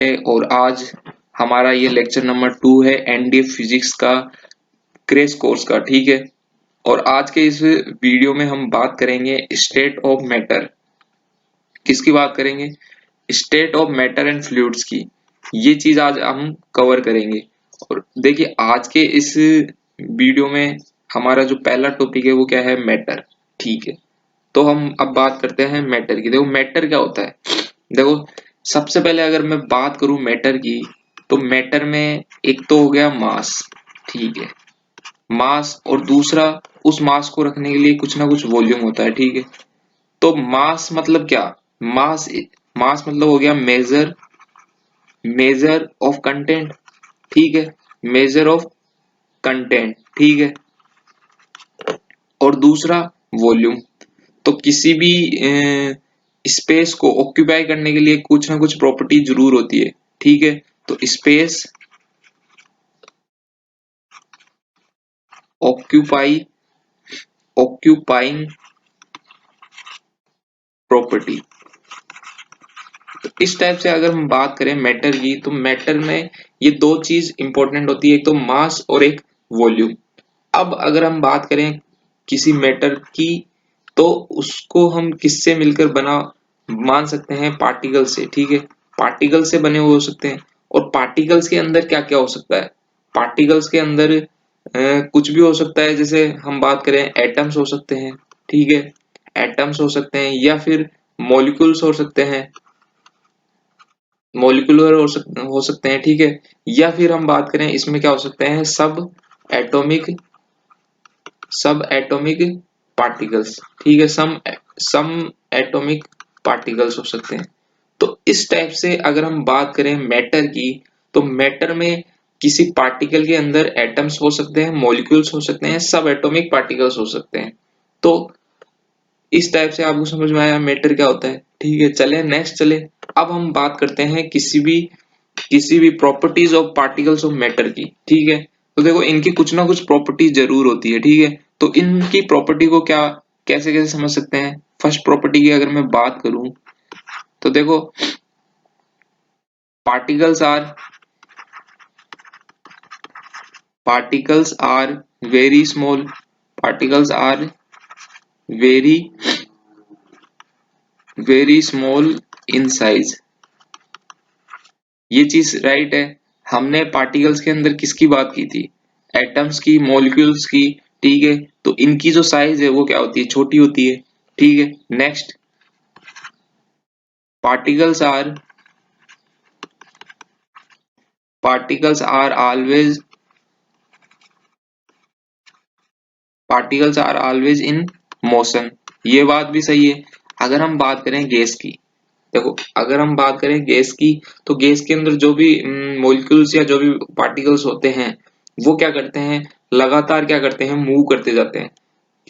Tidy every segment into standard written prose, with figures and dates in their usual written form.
और आज हमारा ये लेक्चर नंबर 2 है एनडीए फिजिक्स का क्रेश कोर्स का। ठीक है। और आज के इस वीडियो में हम बात करेंगे स्टेट ऑफ मैटर। किसकी बात करेंगे? State of matter and fluids की। ये चीज आज हम कवर करेंगे। और देखिए आज के इस वीडियो में हमारा जो पहला टॉपिक है वो क्या है? मैटर। ठीक है। तो हम अब बात करते हैं मैटर की। देखो मैटर क्या होता है। देखो सबसे पहले अगर मैं बात करूं मैटर की, तो मैटर में एक तो हो गया मास। ठीक है। मास, और दूसरा उस मास को रखने के लिए कुछ ना कुछ वॉल्यूम होता है। ठीक है। तो मास मतलब क्या? मास मास मतलब हो गया मेजर मेजर ऑफ कंटेंट। ठीक है। Measure of content. ठीक है। और दूसरा वॉल्यूम। तो किसी भी स्पेस को ऑक्यूपाई करने के लिए कुछ ना कुछ प्रॉपर्टी जरूर होती है। ठीक है। तो स्पेस ऑक्यूपाई ऑक्यूपाइंग प्रॉपर्टी। तो इस टाइप से अगर हम बात करें मैटर की, तो मैटर में ये दो चीज इंपॉर्टेंट होती है, एक तो मास और एक वॉल्यूम। अब अगर हम बात करें किसी मैटर की, तो उसको हम किससे मिलकर बना मान सकते हैं? पार्टिकल से। ठीक है। पार्टिकल से बने हुए हो सकते हैं। और पार्टिकल्स के अंदर क्या क्या हो सकता है? पार्टिकल्स के अंदर कुछ भी हो सकता है। जैसे हम बात करें एटम्स हो सकते हैं। ठीक है। एटम्स हो सकते हैं, या फिर मॉलिक्यूल्स हो सकते हैं, मॉलिक्यूलर हो सकते हैं। ठीक है। या फिर हम बात करें इसमें क्या हो सकते हैं? एटॉमिक सब एटॉमिक पार्टिकल्स। ठीक है। सम एटॉमिक पार्टिकल्स हो सकते हैं। तो इस टाइप से अगर हम बात करें मैटर की, तो मैटर में किसी पार्टिकल के अंदर एटम्स हो सकते हैं, मॉलिक्यूल्स हो सकते हैं, सब एटॉमिक पार्टिकल्स हो सकते हैं। तो इस टाइप से आपको समझ में आया मैटर क्या होता है। ठीक है। चले नेक्स्ट चले। अब हम बात करते हैं किसी भी properties of particles of matter की। ठीक है। तो देखो इनकी कुछ ना कुछ प्रॉपर्टी जरूर होती है। ठीक है। तो इनकी प्रॉपर्टी को क्या कैसे कैसे समझ सकते हैं? फर्स्ट प्रॉपर्टी की अगर मैं बात करूं, तो देखो particles are particles are very small, particles are very very small in size। ये चीज राइट है। हमने पार्टिकल्स के अंदर किसकी बात की थी? एटम्स की, मॉलिक्यूल्स की। ठीक है। तो इनकी जो साइज है वो क्या होती है? छोटी होती है। ठीक है। Next, particles are particles are always particles are always in motion. ये बात भी सही है। अगर हम बात करें गैस की, देखो अगर हम बात करें गैस की, तो गैस के अंदर जो भी मॉलिक्यूल्स या जो भी पार्टिकल्स होते हैं, वो क्या करते हैं? लगातार क्या करते हैं? मूव करते जाते हैं।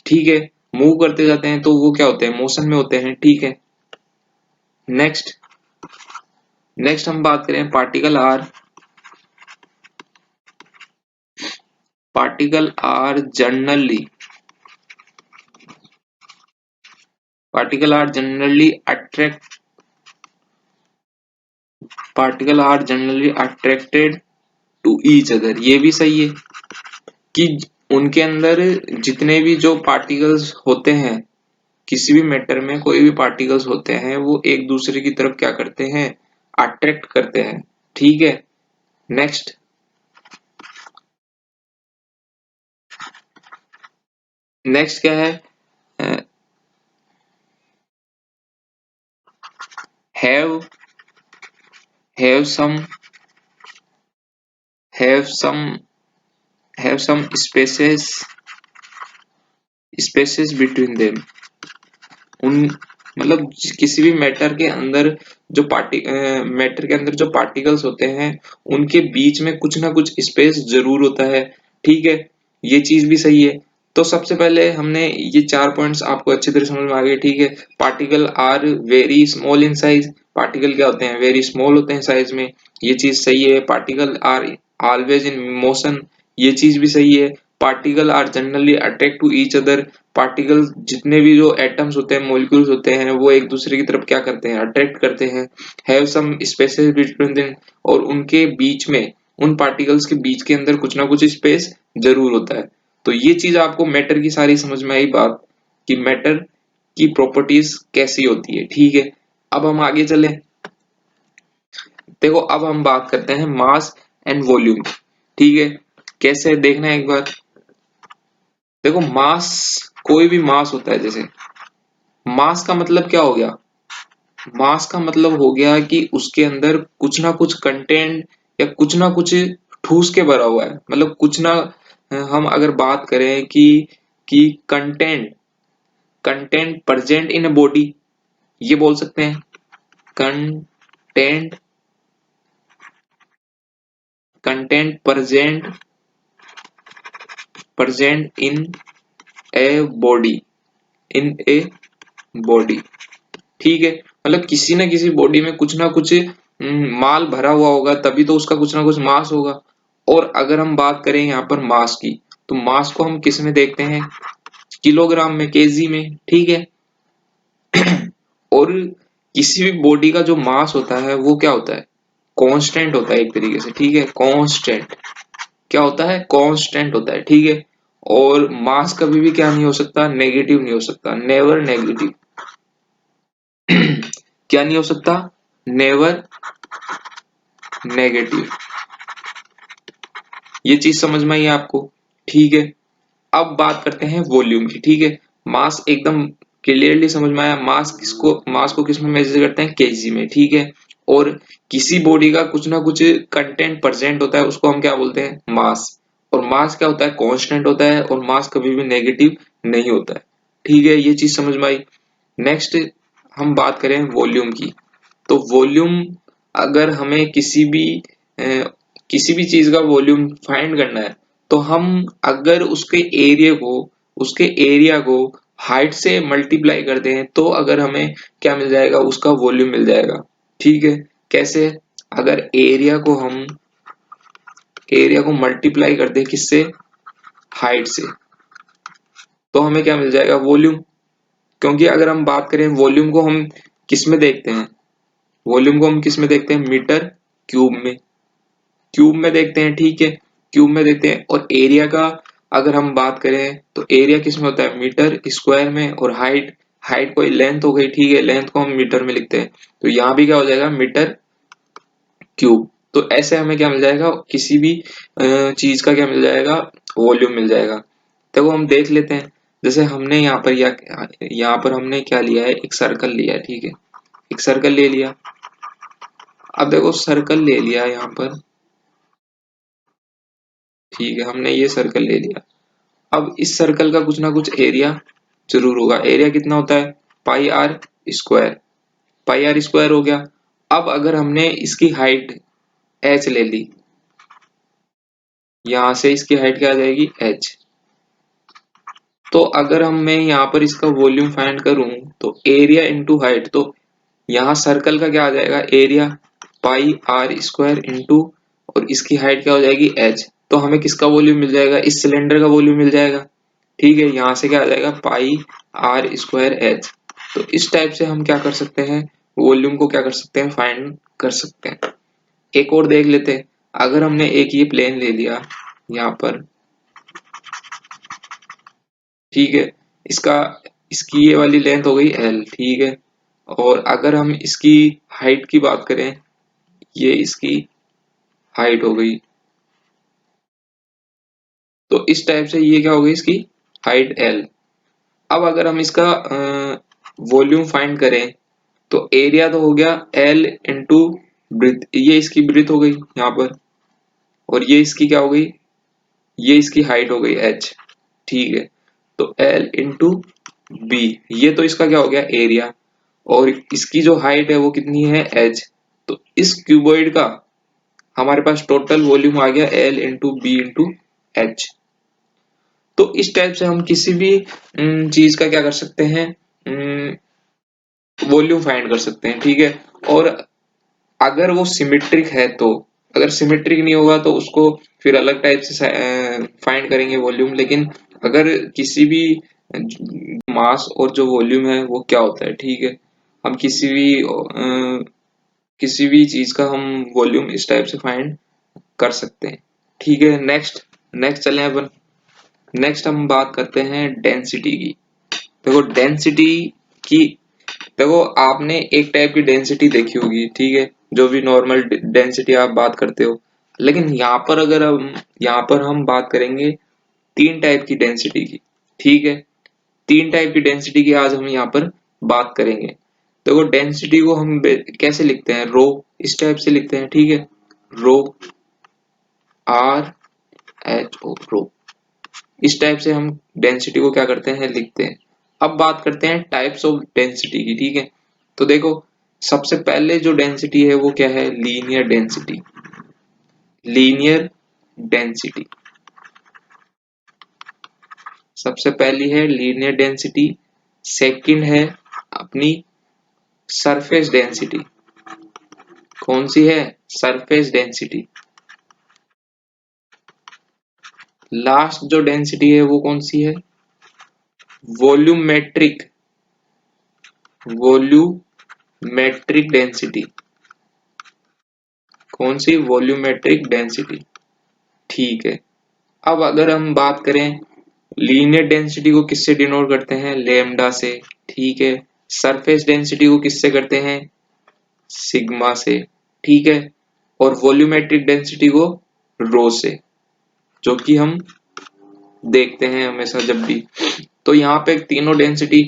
ठीक है। मूव करते जाते हैं, तो वो क्या होते हैं? मोशन में होते हैं। ठीक है। नेक्स्ट नेक्स्ट हम बात करें particle are generally particle are generally attract particle are generally attracted to each other. ये भी सही है कि उनके अंदर जितने भी जो पार्टिकल्स होते हैं, किसी भी मैटर में कोई भी पार्टिकल्स होते हैं, वो एक दूसरे की तरफ क्या करते हैं? अट्रैक्ट करते हैं। ठीक है। नेक्स्ट नेक्स्ट क्या है? Have have some have some have some spaces between them. उन मतलब किसी भी मैटर के अंदर जो पार्टिकल्स होते हैं, उनके बीच में कुछ ना कुछ स्पेस जरूर होता है। ठीक है। ये चीज भी सही है। तो सबसे पहले हमने ये चार पॉइंट्स आपको अच्छी तरह समझ में आ गए। ठीक है। Particle are very small in size. Particle क्या होते हैं? वेरी स्मॉल होते हैं साइज में। ये चीज सही है। Particle are always in motion. ये चीज भी सही है। Particle are generally attract to each other. Particle जितने भी जो एटम्स होते हैं, मॉलिक्यूल्स होते हैं, वो एक दूसरे की तरफ क्या करते हैं, अट्रैक्ट करते हैं। Have some spaces between them, और उनके बीच में, उन पार्टिकल्स के बीच के अंदर कुछ ना कुछ स्पेस जरूर होता है। तो ये चीज आपको मैटर की सारी समझ में आई बात, कि मैटर की प्रॉपर्टीज कैसी होती है। ठीक है, अब हम आगे चले। देखो अब हम बात करते हैं मास एंड वॉल्यूम। ठीक है, कैसे देखना है एक बार। देखो मास, कोई भी मास होता है, जैसे मास का मतलब क्या हो गया, मास का मतलब हो गया कि उसके अंदर कुछ ना कुछ कंटेंट या कुछ ना कुछ ठूस के भरा हुआ है। मतलब कुछ ना, हम अगर बात करें कि content, content present in a body, ये बोल सकते हैं। Content, content present, present in a body, in a body. ठीक है, मतलब किसी ना किसी बॉडी में कुछ ना कुछ माल भरा हुआ होगा, तभी तो उसका कुछ ना कुछ मास होगा। और अगर हम बात करें यहाँ पर मास की, तो मास को हम किस में देखते हैं, किलोग्राम में, केजी में। ठीक है, और किसी भी बॉडी का जो मास होता है वो क्या होता है, कांस्टेंट होता है एक तरीके से। ठीक है, कांस्टेंट क्या होता है, कांस्टेंट होता है। ठीक है, और मास कभी भी क्या नहीं हो सकता, नेगेटिव नहीं हो सकता, नेवर नेगेटिव। क्या नहीं हो सकता, नेवर नेगेटिव। ये चीज समझ में आई आपको। ठीक है, अब बात करते हैं वॉल्यूम की। ठीक है, मास एकदम क्लियरली समझ में आया। मास को किस में मेजर करते हैं, केजी में। ठीक है, और किसी बॉडी का कुछ ना कुछ कंटेंट प्रेजेंट होता है, उसको हम क्या बोलते हैं, मास। और मास क्या होता है, कांस्टेंट होता है, और मास कभी भी नेगेटिव नहीं होता है। ठीक है, ये चीज समझ में आई। नेक्स्ट हम बात करें वॉल्यूम की। तो वॉल्यूम, अगर हमें किसी भी चीज का वॉल्यूम फाइंड करना है, तो हम अगर उसके एरिया को हाइट से मल्टीप्लाई करते हैं, तो अगर हमें क्या मिल जाएगा, उसका वॉल्यूम मिल जाएगा। ठीक है, कैसे, अगर एरिया को मल्टीप्लाई करते हैं किससे, हाइट से, तो हमें क्या मिल जाएगा, वॉल्यूम। क्योंकि अगर हम बात करें वॉल्यूम को हम किस में देखते हैं, वॉल्यूम को हम किस में देखते हैं, मीटर क्यूब में, क्यूब में देखते हैं। ठीक है, क्यूब में देखते हैं। और एरिया का अगर हम बात करें, तो एरिया किस में होता है, मीटर स्क्वायर में। और हाइट, हाइट कोई लेंथ हो गई। ठीक है, लेंथ को हम मीटर में लिखते हैं, तो यहाँ भी क्या हो जाएगा, मीटर क्यूब। तो ऐसे हमें क्या मिल जाएगा, किसी भी चीज का क्या मिल जाएगा, वॉल्यूम मिल जाएगा। देखो हम देख लेते हैं, जैसे हमने यहाँ पर हमने क्या लिया है, एक सर्कल लिया है। ठीक है, एक सर्कल ले लिया। अब देखो सर्कल ले लिया यहाँ पर। ठीक है, हमने ये सर्कल ले लिया। अब इस सर्कल का कुछ ना कुछ एरिया जरूर होगा। एरिया कितना होता है, pi r square, pi r square हो गया। अब अगर हमने इसकी हाइट एच ले ली, यहां से इसकी हाइट क्या आ जाएगी, एच। तो अगर मैं यहाँ पर इसका वॉल्यूम फाइंड करूं, तो एरिया इंटू हाइट, तो यहाँ सर्कल का क्या आ जाएगा, area pi r square into, और इसकी हाइट क्या हो जाएगी, एच। तो हमें किसका वॉल्यूम मिल जाएगा, इस सिलेंडर का वॉल्यूम मिल जाएगा। ठीक है, यहां से क्या आ जाएगा, पाई आर स्क्वायर एच। तो इस टाइप से हम क्या कर सकते हैं, वॉल्यूम को क्या कर सकते हैं, फाइंड कर सकते हैं। एक और देख लेते हैं। अगर हमने एक ये प्लेन ले लिया यहाँ पर, ठीक है, इसका इसकी ये वाली लेंथ हो गई एल। ठीक है, और अगर हम इसकी हाइट की बात करें, ये इसकी हाइट हो गई। तो इस टाइप से ये क्या हो गई, इसकी हाइट एल। अब अगर हम इसका वॉल्यूम फाइंड करें, तो एरिया तो हो गया एल इंटू ब्रीथ, ये इसकी ब्रीथ हो गई यहाँ पर, और ये इसकी क्या हो गई, ये इसकी हाइट हो गई एच। ठीक है, तो एल इंटू बी, ये तो इसका क्या हो गया, एरिया। और इसकी जो हाइट है वो कितनी है, एच। तो इस क्यूबॉइड का हमारे पास टोटल वॉल्यूम आ गया L into B into H. तो इस टाइप से हम किसी भी चीज का क्या कर सकते हैं, वॉल्यूम फाइंड कर सकते हैं। ठीक है, और अगर वो सिमेट्रिक है तो, अगर सिमेट्रिक नहीं होगा तो उसको फिर अलग टाइप से फाइंड करेंगे वॉल्यूम। लेकिन अगर किसी भी मास और जो वॉल्यूम है वो क्या होता है, ठीक है, हम किसी भी चीज का हम वॉल्यूम इस टाइप से फाइंड कर सकते हैं, ठीक है। नेक्स्ट नेक्स्ट चलें अपन। नेक्स्ट हम बात करते हैं डेंसिटी की। देखो डेंसिटी की, देखो आपने एक टाइप की डेंसिटी देखी होगी, ठीक है, जो भी नॉर्मल डेंसिटी आप बात करते हो। लेकिन यहाँ पर हम बात करेंगे तीन टाइप की डेंसिटी की, ठीक है। तीन टाइप की डेंसिटी की आज हम यहाँ पर बात करेंगे। देखो डेंसिटी को हम कैसे लिखते हैं, रो इस टाइप से लिखते हैं, ठीक है। रो, RHO, रो, इस टाइप से हम डेंसिटी को क्या करते हैं, लिखते हैं। अब बात करते हैं टाइप्स ऑफ डेंसिटी की, ठीक है। तो देखो सबसे पहले जो डेंसिटी है वो क्या है, लीनियर डेंसिटी। लीनियर डेंसिटी सबसे पहली है लीनियर डेंसिटी। सेकंड है अपनी सरफेस डेंसिटी। कौन सी है, सरफेस डेंसिटी। लास्ट जो डेंसिटी है वो कौन सी है, वॉल्यूमेट्रिक। Volumetric density. कौन सी, वॉल्यूमेट्रिक डेंसिटी, ठीक है। अब अगर हम बात करें लीनियर डेंसिटी को किससे डिनोट करते हैं, लेमडा से, ठीक है। सरफेस डेंसिटी को किससे करते हैं, सिग्मा से, ठीक है। और वॉल्यूमेट्रिक डेंसिटी को रो से, जो कि हम देखते हैं हमेशा जब भी। तो यहाँ पे तीनों डेंसिटी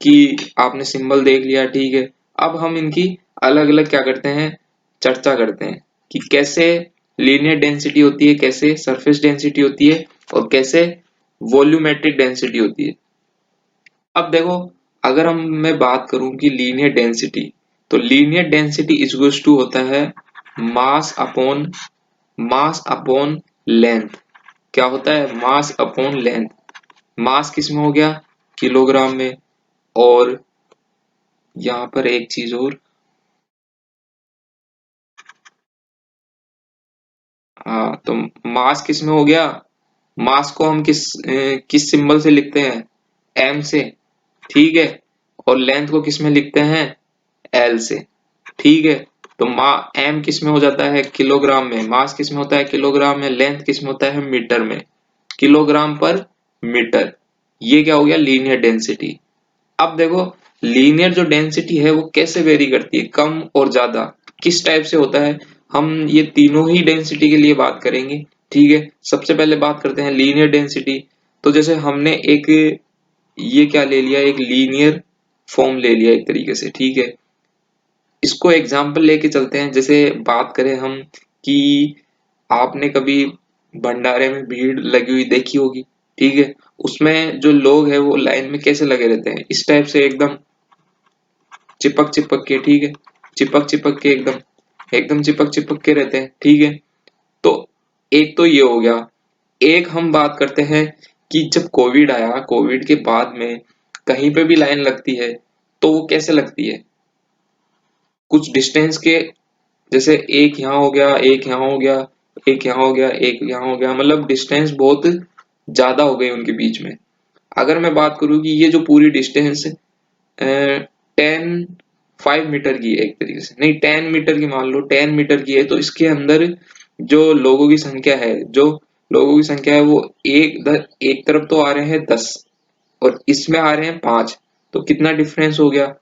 की आपने सिंबल देख लिया, ठीक है। अब हम इनकी अलग अलग क्या करते हैं, चर्चा करते हैं कि कैसे लीनियर डेंसिटी होती है, कैसे सरफेस डेंसिटी होती है, और कैसे वॉल्यूमेट्रिक डेंसिटी होती है। अब देखो अगर मैं बात करूं कि लीनियर डेंसिटी, तो लीनियर डेंसिटी इक्वल्स टू होता है मास अपॉन लेंथ। क्या होता है, मास अपॉन लेंथ। मास किस में हो गया, किलोग्राम में। और यहाँ पर एक चीज और, हाँ तो मास किस में हो गया, मास को हम किस सिंबल से लिखते हैं, एम से, ठीक है। और लेंथ को किस में लिखते हैं, एल से, ठीक है। तो एम किस में हो जाता है, किलोग्राम में। मास किस में होता है, किलोग्राम में। लेंथ किस में होता है, मीटर में, किलोग्राम पर मीटर। ये क्या हो गया, लीनियर डेंसिटी। अब देखो लीनियर जो डेंसिटी है वो कैसे वेरी करती है, कम और ज्यादा, किस टाइप से होता है। हम ये तीनों ही डेंसिटी के लिए बात करेंगे, ठीक है। सबसे पहले बात करते हैं लीनियर डेंसिटी। तो जैसे हमने एक ये क्या ले लिया, एक लीनियर फॉर्म ले लिया एक तरीके से, ठीक है। इसको एग्जाम्पल लेके चलते हैं। जैसे बात करें हम कि आपने कभी भंडारे में भीड़ लगी हुई देखी होगी, ठीक है। उसमें जो लोग हैं वो लाइन में कैसे लगे रहते हैं, इस टाइप से एकदम चिपक चिपक के, ठीक है। चिपक चिपक के एकदम एकदम चिपक चिपक के रहते हैं, ठीक है। तो एक तो ये हो गया। एक हम बात करते हैं कि जब कोविड आया, कोविड के बाद में कहीं पे भी लाइन लगती है तो वो कैसे लगती है, कुछ डिस्टेंस के, जैसे एक यहाँ हो गया, एक यहाँ हो गया, एक यहाँ हो गया, एक यहाँ हो गया, मतलब डिस्टेंस बहुत ज्यादा हो गई उनके बीच में। अगर मैं बात करूँ कि ये जो पूरी डिस्टेंस 10 5 मीटर की है एक तरीके से, नहीं 10 मीटर की, मान लो 10 मीटर की है, तो इसके अंदर जो लोगों की संख्या है, जो लोगों की संख्या है वो एक तरफ तो आ रहे हैं 10 और इसमें आ रहे हैं 5, तो कितना डिफरेंस हो गया।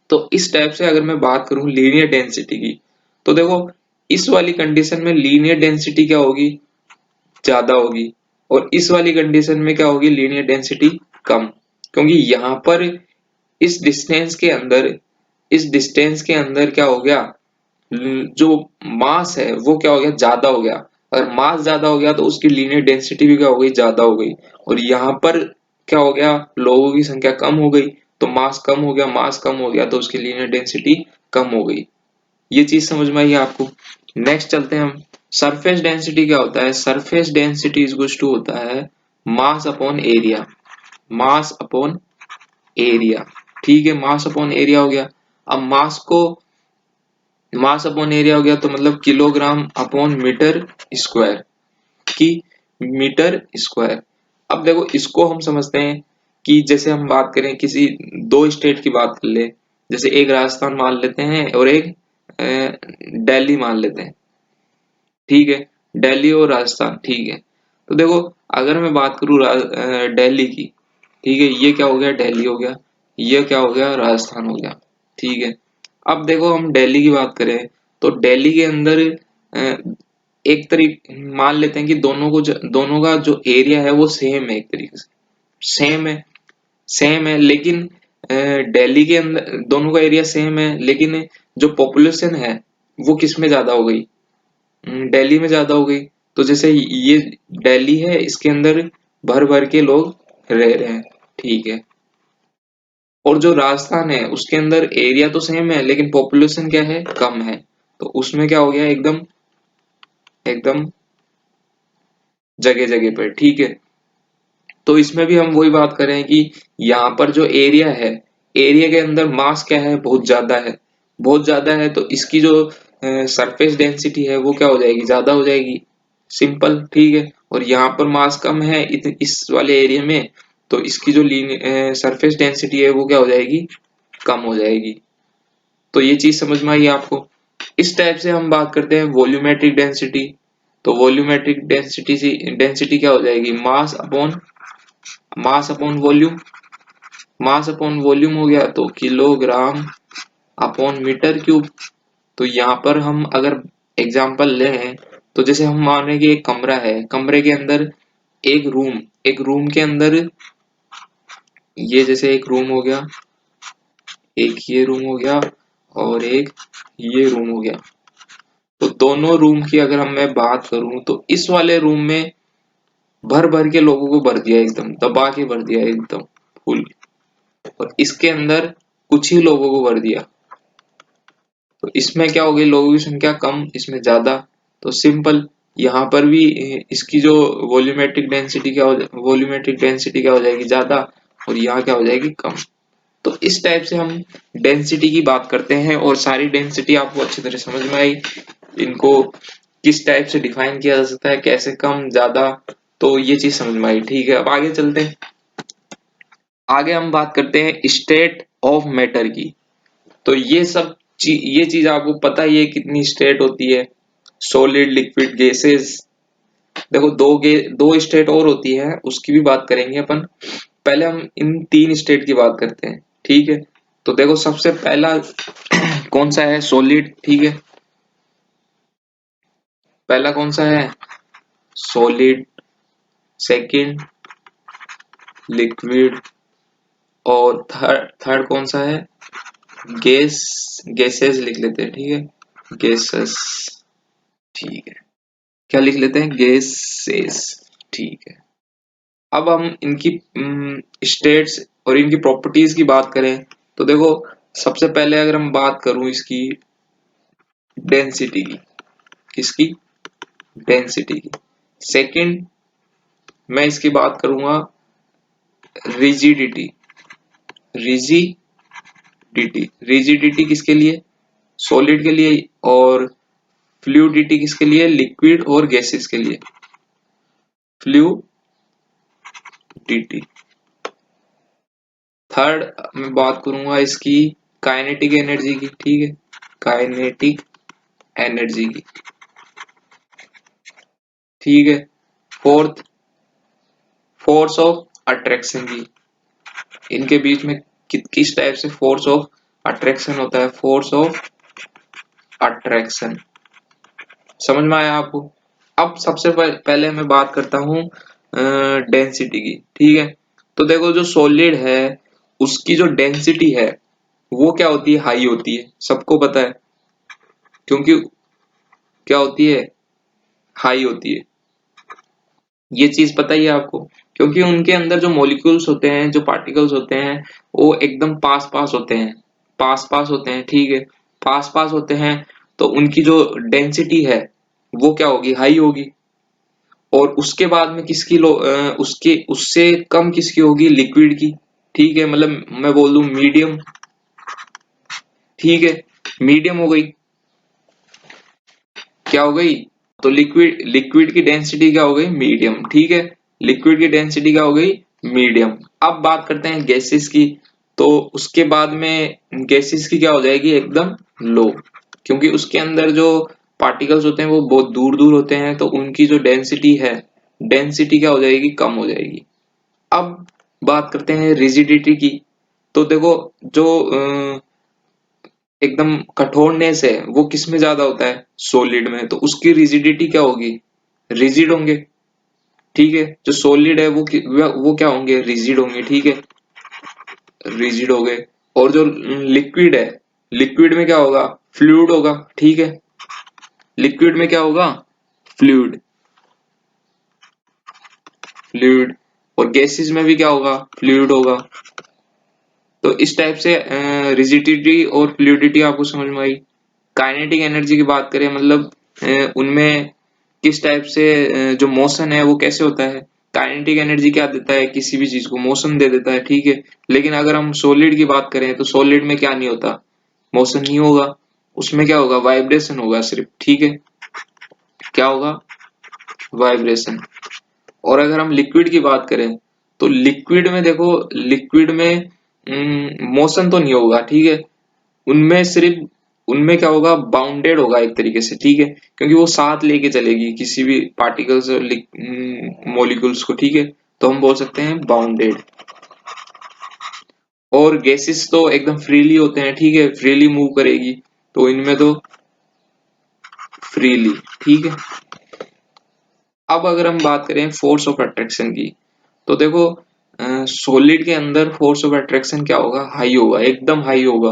तो इस टाइप से अगर मैं बात करूं लीनियर डेंसिटी की, तो देखो इस वाली कंडीशन में लीनियर डेंसिटी क्या होगी, ज्यादा होगी। और इस वाली कंडीशन में क्या होगी, लीनियर डेंसिटी कम। क्योंकि यहाँ पर इस डिस्टेंस के अंदर इस डिस्टेंस के अंदर क्या हो गया, जो मास है वो क्या हो गया, ज्यादा हो गया। अगर मास ज्यादा हो गया तो उसकी लीनियर डेंसिटी भी क्या हो गई, ज्यादा हो गई। और यहाँ पर क्या हो गया, लोगों की संख्या कम हो गई, तो मास कम हो गया, मास कम हो गया तो उसकी लीनियर डेंसिटी कम हो गई। ये चीज समझ में आई आपको। नेक्स्ट चलते हैं हम। सरफेस डेंसिटी क्या होता है, सरफेस डेंसिटी इक्वल्स टू होता है mass upon area. Mass upon area, ठीक है। मास अपॉन एरिया हो गया। अब मास को मास अपॉन एरिया हो गया तो मतलब किलोग्राम अपॉन मीटर स्क्वायर की मीटर स्क्वायर। अब देखो इसको हम समझते हैं कि जैसे हम बात करें किसी दो स्टेट की बात कर ले, जैसे एक राजस्थान मान लेते हैं और एक दिल्ली मान लेते हैं, ठीक है, दिल्ली और राजस्थान, ठीक है। तो देखो अगर मैं बात करूँ दिल्ली की, ठीक है, ये क्या हो गया, दिल्ली हो गया, ये क्या हो गया, राजस्थान हो गया, ठीक है। अब देखो हम दिल्ली की बात करें तो दिल्ली के अंदर एक तरीके मान लेते हैं कि दोनों का जो एरिया है वो सेम है, एक तरीके से सेम है, सेम है, लेकिन दिल्ली के अंदर दोनों का एरिया सेम है, लेकिन जो पॉपुलेशन है वो किस में ज्यादा हो गई, दिल्ली में ज्यादा हो गई। तो जैसे ये दिल्ली है, इसके अंदर भर भर के लोग रह रहे हैं, ठीक है। और जो राजस्थान है उसके अंदर एरिया तो सेम है लेकिन पॉपुलेशन क्या है, कम है। तो उसमें क्या हो गया, एकदम एकदम जगह जगह पर, ठीक है। तो इसमें भी हम वही बात करें कि यहाँ पर जो एरिया है, एरिया के अंदर मास क्या है, बहुत ज्यादा है, बहुत ज्यादा है, तो इसकी जो सरफेस डेंसिटी है वो क्या हो जाएगी, ज्यादा हो जाएगी, सिंपल, ठीक है। और यहाँ पर मास कम है इस वाले एरिया में, तो इसकी जो सरफेस डेंसिटी है वो क्या हो जाएगी, कम हो जाएगी। तो ये चीज समझ में आई आपको। इस टाइप से हम बात करते हैं वॉल्यूमेट्रिक डेंसिटी। तो वॉल्यूमेट्रिक डेंसिटी क्या हो जाएगी, mass upon volume, mass upon volume हो गया तो किलोग्राम अपॉन मीटर क्यूब। तो यहाँ पर हम अगर एग्जांपल लें तो जैसे हम माने कि एक कमरा है, कमरे के अंदर एक रूम के अंदर, ये जैसे एक रूम हो गया, एक ये रूम हो गया और एक ये रूम हो गया। तो दोनों रूम की अगर मैं बात करूं तो इस वाले रूम में भर भर के लोगों को भर दिया, एकदम दबा के भर दिया, एकदम फुल। और इसके अंदर कुछ ही लोगों को भर दिया, तो इसमें क्या हो गई, लोगों की संख्या कम, इसमें ज्यादा। तो सिंपल, यहाँ पर भी इसकी जो वॉल्यूमेट्रिक डेंसिटी क्या हो जाएगी, ज्यादा, और यहाँ क्या हो जाएगी, कम। तो इस टाइप से हम डेंसिटी की बात करते हैं और सारी डेंसिटी आपको अच्छी तरह समझ में आई। इनको किस टाइप से डिफाइन किया जा सकता है, कैसे कम ज्यादा, तो ये चीज समझ में आई, ठीक है। अब आगे चलते हैं, आगे हम बात करते हैं स्टेट ऑफ मैटर की। तो ये चीज आपको पता ही है कितनी स्टेट होती है, सॉलिड, लिक्विड, गैसेस। देखो दो स्टेट और होती है, उसकी भी बात करेंगे अपन। पहले हम इन तीन स्टेट की बात करते हैं, ठीक है। तो देखो सबसे पहला कौन सा है, सॉलिड, ठीक है। पहला कौन सा है, सॉलिड, सेकंड लिक्विड, और थर्ड कौन सा है, गैस, गैसेस लिख लेते हैं, ठीक है, गैसेस, ठीक है। क्या लिख लेते हैं, गैसेस, ठीक है। अब हम इनकी स्टेट्स और इनकी प्रॉपर्टीज की बात करें तो देखो सबसे पहले अगर हम बात करूं इसकी डेंसिटी की, किसकी, डेंसिटी की। सेकंड मैं इसकी बात करूंगा रिजिडिटी, रिजिडिटी किसके लिए, सॉलिड के लिए, और फ्लूइडिटी किसके लिए, लिक्विड और गैसेस के लिए, फ्लूइडिटी। थर्ड मैं बात करूंगा इसकी काइनेटिक एनर्जी की, ठीक है, काइनेटिक एनर्जी की, ठीक है। फोर्थ फोर्स ऑफ अट्रैक्शन की, इनके बीच में किस टाइप से फोर्स ऑफ अट्रैक्शन होता है, फोर्स ऑफ अट्रैक्शन, समझ में आया आपको। अब सबसे पहले मैं बात करता हूँ डेंसिटी की, ठीक है। तो देखो जो सॉलिड है उसकी जो डेंसिटी है वो क्या होती है, हाई होती है, सबको पता है, क्योंकि क्या होती है, हाई होती है, ये चीज पता ही है आपको। क्योंकि उनके अंदर जो मॉलिक्यूल्स होते हैं, जो पार्टिकल्स होते हैं, वो एकदम पास पास होते हैं, पास पास होते हैं, ठीक है, पास पास होते हैं। तो उनकी जो डेंसिटी है वो क्या होगी, हाई होगी। और उसके बाद में उसके उससे कम किसकी होगी, लिक्विड की, ठीक है, मतलब मैं बोल दूं मीडियम, ठीक है, मीडियम हो गई। क्या हो गई? तो लिक्विड लिक्विड की डेंसिटी क्या हो गई? मीडियम। ठीक है, लिक्विड की डेंसिटी क्या हो गई? मीडियम। अब बात करते हैं गैसेस की। तो उसके बाद में गैसेस की क्या हो जाएगी? एकदम लो, क्योंकि उसके अंदर जो पार्टिकल्स होते हैं वो बहुत दूर दूर होते हैं, तो उनकी जो डेंसिटी है, डेंसिटी क्या हो जाएगी? कम हो जाएगी। अब बात करते हैं रिजिडिटी की। तो देखो, जो एकदम कठोरनेस है वो किस में ज्यादा होता है? सॉलिड में। तो उसकी रिजिडिटी क्या होगी? रिजिड होंगे। ठीक है, जो सॉलिड है वो क्या होंगे? रिजिड होंगे। ठीक है, रिजिड हो गए। और जो लिक्विड है, लिक्विड में क्या होगा? फ्लूइड होगा। ठीक है, लिक्विड में क्या होगा? Fluid, fluid. और गैसेस में भी क्या होगा? फ्लूइड होगा। तो इस टाइप से रिजिडिटी और फ्लूइडिटी आपको समझ में आई। काइनेटिक एनर्जी की बात करें, मतलब उनमें किस टाइप से जो मोशन है वो कैसे होता है। काइनेटिक एनर्जी क्या देता है? किसी भी चीज को मोशन दे देता है। ठीक है, लेकिन अगर हम सॉलिड की बात करें तो सॉलिड में क्या नहीं होता? मोशन नहीं होगा, उसमें क्या होगा? वाइब्रेशन होगा सिर्फ। ठीक है, क्या होगा? वाइब्रेशन। और अगर हम लिक्विड की बात करें तो लिक्विड में देखो, लिक्विड में मोशन तो नहीं होगा। ठीक है, उनमें सिर्फ, उनमें क्या होगा? बाउंडेड होगा एक तरीके से। ठीक है, क्योंकि वो साथ लेके चलेगी किसी भी पार्टिकल्स और मॉलिक्यूल्स को। ठीक है, तो हम बोल सकते हैं बाउंडेड। और गैसेस तो एकदम फ्रीली होते हैं। ठीक है, फ्रीली मूव करेगी, तो इनमें तो फ्रीली। ठीक है, अब अगर हम बात करें फोर्स ऑफ अट्रैक्शन की, तो देखो सॉलिड के अंदर फोर्स ऑफ अट्रैक्शन क्या होगा? हाई होगा, एकदम हाई होगा,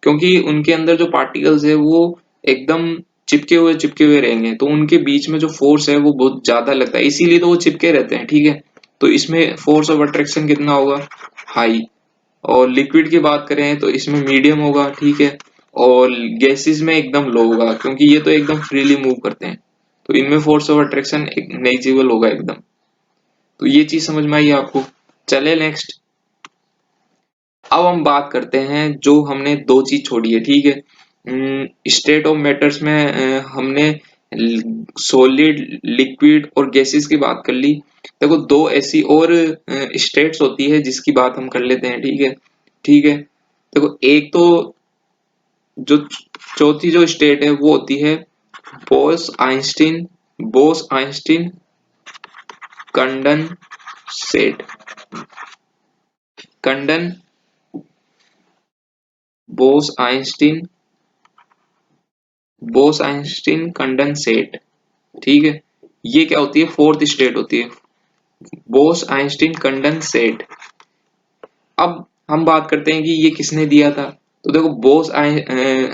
क्योंकि उनके अंदर जो पार्टिकल्स है वो एकदम चिपके हुए रहेंगे, तो उनके बीच में जो फोर्स है वो बहुत ज्यादा लगता है, इसीलिए तो वो चिपके रहते हैं। ठीक है, तो इसमें फोर्स ऑफ अट्रैक्शन कितना होगा? हाई। और लिक्विड की बात करें तो इसमें मीडियम होगा। ठीक है, और गैसेस में एकदम लो होगा, क्योंकि ये तो एकदम फ्रीली मूव करते हैं, तो इनमें फोर्स ऑफ अट्रैक्शन एक नेग्लिजिबल होगा एकदम। तो ये चीज समझ में आई आपको? चले नेक्स्ट। अब हम बात करते हैं, जो हमने दो चीज छोड़ी है। ठीक है, स्टेट ऑफ मैटर्स में हमने सॉलिड, लिक्विड और गैसेस की बात कर ली। देखो, दो ऐसी और स्टेट्स होती है जिसकी बात हम कर लेते हैं। ठीक है, ठीक है। देखो, एक तो जो चौथी जो स्टेट है वो होती है Bose Einstein, Bose Einstein condensate, कंडन Bose Einstein, Bose Einstein condensate. ठीक है, ये क्या होती है? फोर्थ स्टेट होती है, बोस आइंस्टीन कंडेंसेट। अब हम बात करते हैं कि ये किसने दिया था। तो देखो,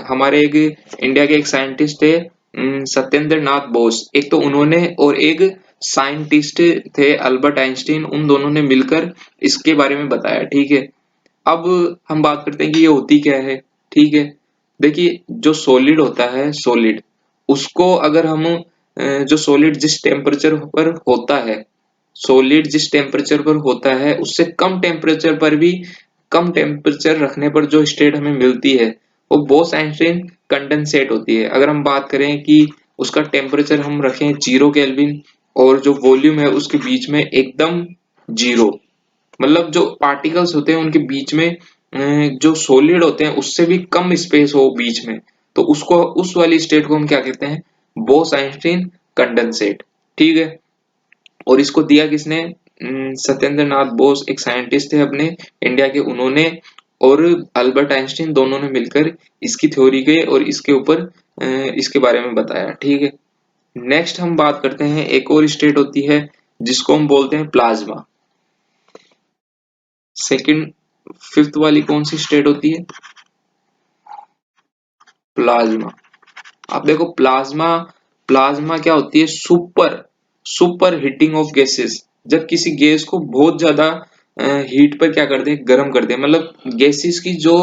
हमारे एक इंडिया के एक साइंटिस्ट थे, सत्येंद्र नाथ बोस, एक तो उन्होंने, और एक साइंटिस्ट थे अल्बर्ट आइंस्टीन, उन दोनों ने मिलकर इसके बारे में बताया। ठीक है, अब हम बात करते हैं कि ये होती क्या है। ठीक है, देखिए, जो सॉलिड होता है, सॉलिड, उसको अगर हम जो सॉलिड जिस टेम्परेचर पर होता है, सॉलिड जिस टेम्परेचर पर होता है उससे कम टेम्परेचर पर भी, कम टेम्परेचर रखने पर जो स्टेट हमें मिलती है वो बोस आइंस्टीन कंडेंसेट होती है। अगर हम बात करें कि उसका टेम्परेचर हम रखें 0 केल्विन, और जो वॉल्यूम है उसके बीच में एकदम 0, मतलब जो पार्टिकल्स होते हैं उनके बीच में जो सॉलिड होते हैं उससे भी कम स्पेस हो बीच में, तो उसको, उस वाली स्टेट को हम क्या कहते हैं? Bose Einstein condensate. ठीक है, और इसको दिया किसने? सत्येंद्र नाथ बोस, एक साइंटिस्ट थे अपने इंडिया के, उन्होंने और अल्बर्ट आइंस्टीन दोनों ने मिलकर इसकी थ्योरी के और इसके ऊपर इसके बारे में बताया। ठीक है, नेक्स्ट हम बात करते हैं, एक और स्टेट होती है जिसको हम बोलते हैं प्लाज्मा। सेकंड, फिफ्थ वाली कौन सी स्टेट होती है? प्लाज्मा। आप देखो, प्लाज्मा, प्लाज्मा क्या होती है? Super, super heating of gases. जब किसी गैस को बहुत ज्यादा हीट पर क्या करते हैं? गर्म करते हैं, मतलब गैसेस की जो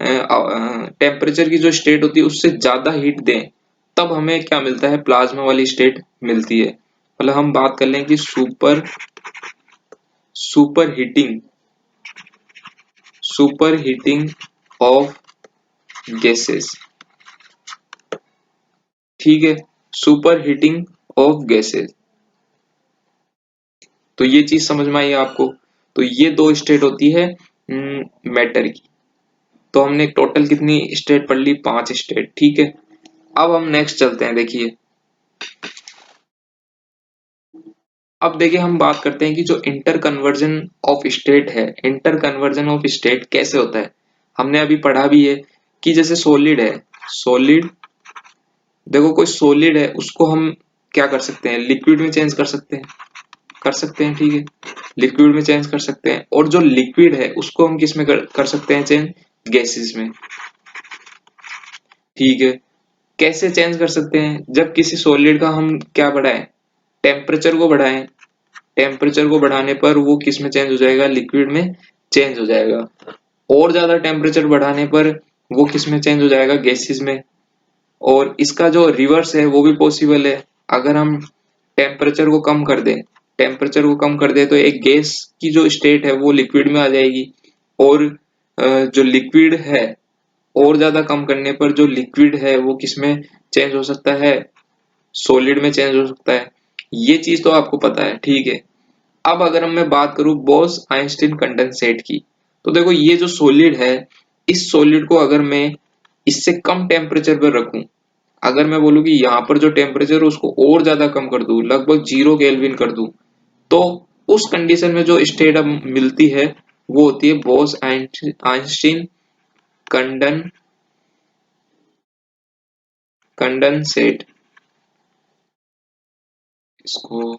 टेम्परेचर की जो स्टेट होती है उससे ज्यादा हीट दें, तब हमें क्या मिलता है? प्लाज्मा वाली स्टेट मिलती है। मतलब हम बात कर लें कि super, super heating, super heating of gases. ठीक है, सुपर हीटिंग ऑफ गैसेस। तो ये चीज समझ में आई आपको। तो ये दो स्टेट होती है मैटर की। तो हमने टोटल कितनी स्टेट पढ़ ली, 5 स्टेट, ठीक है। अब हम नेक्स्ट चलते हैं। देखिए अब देखिए हम बात करते हैं कि जो इंटर कन्वर्जन ऑफ स्टेट है, इंटर कन्वर्जन ऑफ स्टेट कैसे होता है। हमने अभी पढ़ा भी है कि जैसे सॉलिड है, सॉलिड, देखो कोई सॉलिड है उसको हम क्या कर सकते हैं, लिक्विड में चेंज कर सकते हैं, कर सकते हैं, ठीक है, लिक्विड में चेंज कर सकते हैं। और जो लिक्विड है उसको हम किस में कर सकते हैं चेंज, गैसेस में, ठीक है। कैसे चेंज कर सकते हैं, जब किसी सॉलिड का हम क्या बढ़ाएं, टेम्परेचर को बढ़ाएं, टेम्परेचर को बढ़ाने पर वो किस में चेंज हो जाएगा, लिक्विड में चेंज हो जाएगा। और ज्यादा टेम्परेचर बढ़ाने पर वो किस में चेंज हो जाएगा, गैसेस में। और इसका जो रिवर्स है वो भी पॉसिबल है। अगर हम टेम्परेचर को कम कर दें, टेम्परेचर को कम कर दे तो एक गैस की जो स्टेट है वो लिक्विड में आ जाएगी। और जो लिक्विड है, और ज्यादा कम करने पर जो लिक्विड है वो किसमें चेंज हो सकता है, सॉलिड में चेंज हो सकता है। ये चीज तो आपको पता है, ठीक है। अब अगर मैं बात करूं बोस आइंस्टीन कंडेंसेट की, तो देखो ये जो सॉलिड है, इस सॉलिड को अगर मैं इससे कम टेम्परेचर पर रखूं, अगर मैं बोलूं कि यहाँ पर जो टेम्परेचर है उसको और ज्यादा कम कर दूं, लगभग 0 केल्विन कर दूं, तो उस कंडीशन में जो स्टेट अब मिलती है वो होती है बोस आइंस्टीन कंडन कंडेंसेट। इसको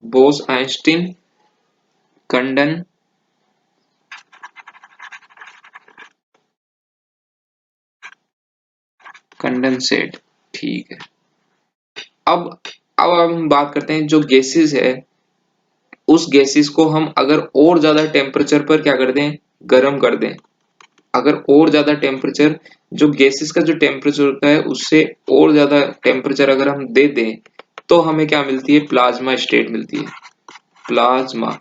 बोस आइंस्टीन कंडन कंडेंसेट, ठीक है। अब अब हम बात करते हैं जो गैसेस है, उस गैसेस को हम अगर और ज्यादा टेम्परेचर पर क्या कर दें, गर्म कर दें। अगर और ज्यादा टेम्परेचर, जो गैसेस का जो टेम्परेचर होता है उससे और ज्यादा टेम्परेचर अगर हम दे दें, तो हमें क्या मिलती है, प्लाज्मा स्टेट मिलती है, प्लाज्मा,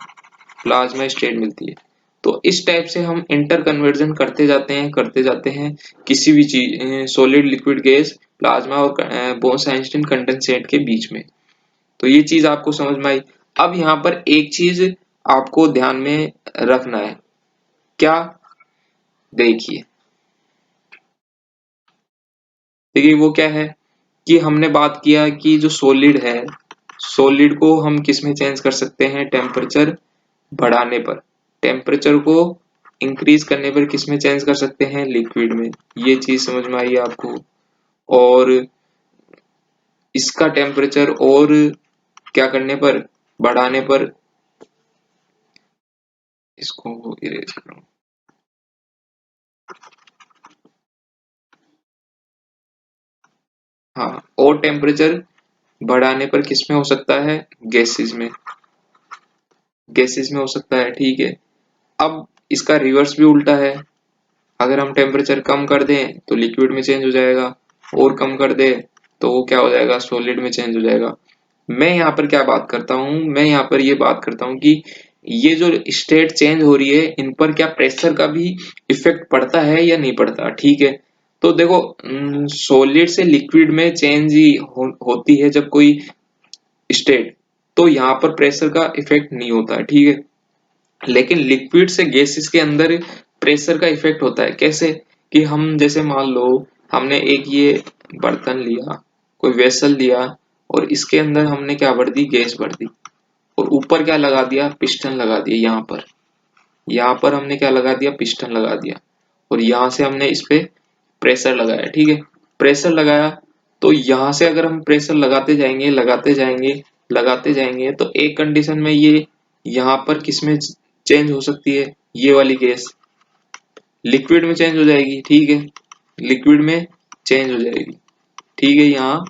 प्लाज्मा स्टेट मिलती है। तो इस टाइप से हम इंटर कन्वर्जन करते जाते हैं, करते जाते हैं, किसी भी चीज, सॉलिड, लिक्विड, गैस, प्लाज्मा और बोस आइंस्टीन कंडेंसेट के बीच में। तो ये चीज आपको समझ में आई। अब यहाँ पर एक चीज आपको ध्यान में रखना है, क्या, देखिए, देखिए वो क्या है कि हमने बात किया कि जो सॉलिड है, सॉलिड को हम किस में चेंज कर सकते हैं, टेम्परेचर बढ़ाने पर, टेम्परेचर को इंक्रीज करने पर किस में चेंज कर सकते हैं, लिक्विड में। ये चीज समझ में आई आपको। और इसका टेम्परेचर और क्या करने पर, बढ़ाने पर, इसको इरेज करो, हाँ, और टेम्परेचर बढ़ाने पर किस में हो सकता है, गैसेस में, गैसेस में हो सकता है, ठीक है। अब इसका रिवर्स भी उल्टा है। अगर हम टेम्परेचर कम कर दें तो लिक्विड में चेंज हो जाएगा, और कम कर दे तो वो क्या हो जाएगा, सॉलिड में चेंज हो जाएगा। मैं यहाँ पर क्या बात करता हूँ, मैं यहाँ पर ये बात करता हूँ कि ये जो स्टेट चेंज हो रही है इन पर क्या प्रेशर का भी इफेक्ट पड़ता है या नहीं पड़ता, ठीक है। तो देखो सॉलिड से लिक्विड में चेंज ही होती है जब कोई स्टेट, तो यहाँ पर प्रेशर का इफेक्ट नहीं होता है, ठीक है। लेकिन लिक्विड से गैसेस के अंदर प्रेशर का इफेक्ट होता है। कैसे, कि हम जैसे मान लो हमने एक ये बर्तन लिया, कोई वेसल लिया, और इसके अंदर हमने क्या भर दी, गैस भर दी, और ऊपर क्या लगा दिया, पिस्टन लगा दिया। यहाँ पर हमने क्या लगा दिया, पिस्टन लगा दिया, और यहाँ से हमने इस पे प्रेशर लगाया, ठीक है। प्रेशर लगाया, तो यहाँ से अगर हम प्रेशर लगाते जाएंगे, लगाते जाएंगे, लगाते जाएंगे, तो एक कंडीशन में ये यहाँ पर किसमें चेंज हो सकती है, ये वाली गैस लिक्विड में चेंज हो जाएगी, ठीक है, लिक्विड में चेंज हो जाएगी, ठीक है। यहाँ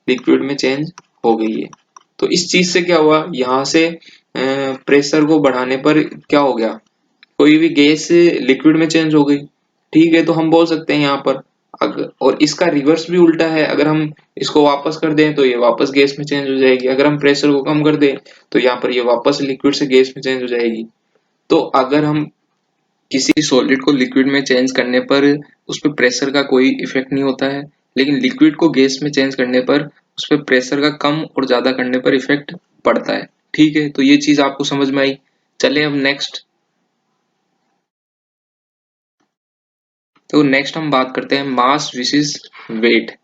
लिक्विड में चेंज हो गई है। तो इस चीज से क्या हुआ, यहाँ से प्रेशर को बढ़ाने पर क्या हो गया, कोई भी गैस लिक्विड में चेंज हो गई, ठीक है। तो हम बोल सकते हैं यहाँ पर, अगर, और इसका रिवर्स भी उल्टा है, अगर हम इसको वापस कर दें तो ये वापस गैस में चेंज हो जाएगी, अगर हम प्रेशर को कम कर दें तो यहाँ पर ये वापस लिक्विड से गैस में चेंज हो जाएगी। तो अगर हम किसी सॉलिड को लिक्विड में चेंज करने पर उस पर प्रेशर का कोई इफेक्ट नहीं होता है, लेकिन लिक्विड को गैस में चेंज करने पर उस पर प्रेशर का कम और ज्यादा करने पर इफेक्ट पड़ता है। ठीक है, तो ये चीज आपको समझ में आई। चले अब नेक्स्ट। तो नेक्स्ट हम बात करते हैं मास विसेस वेट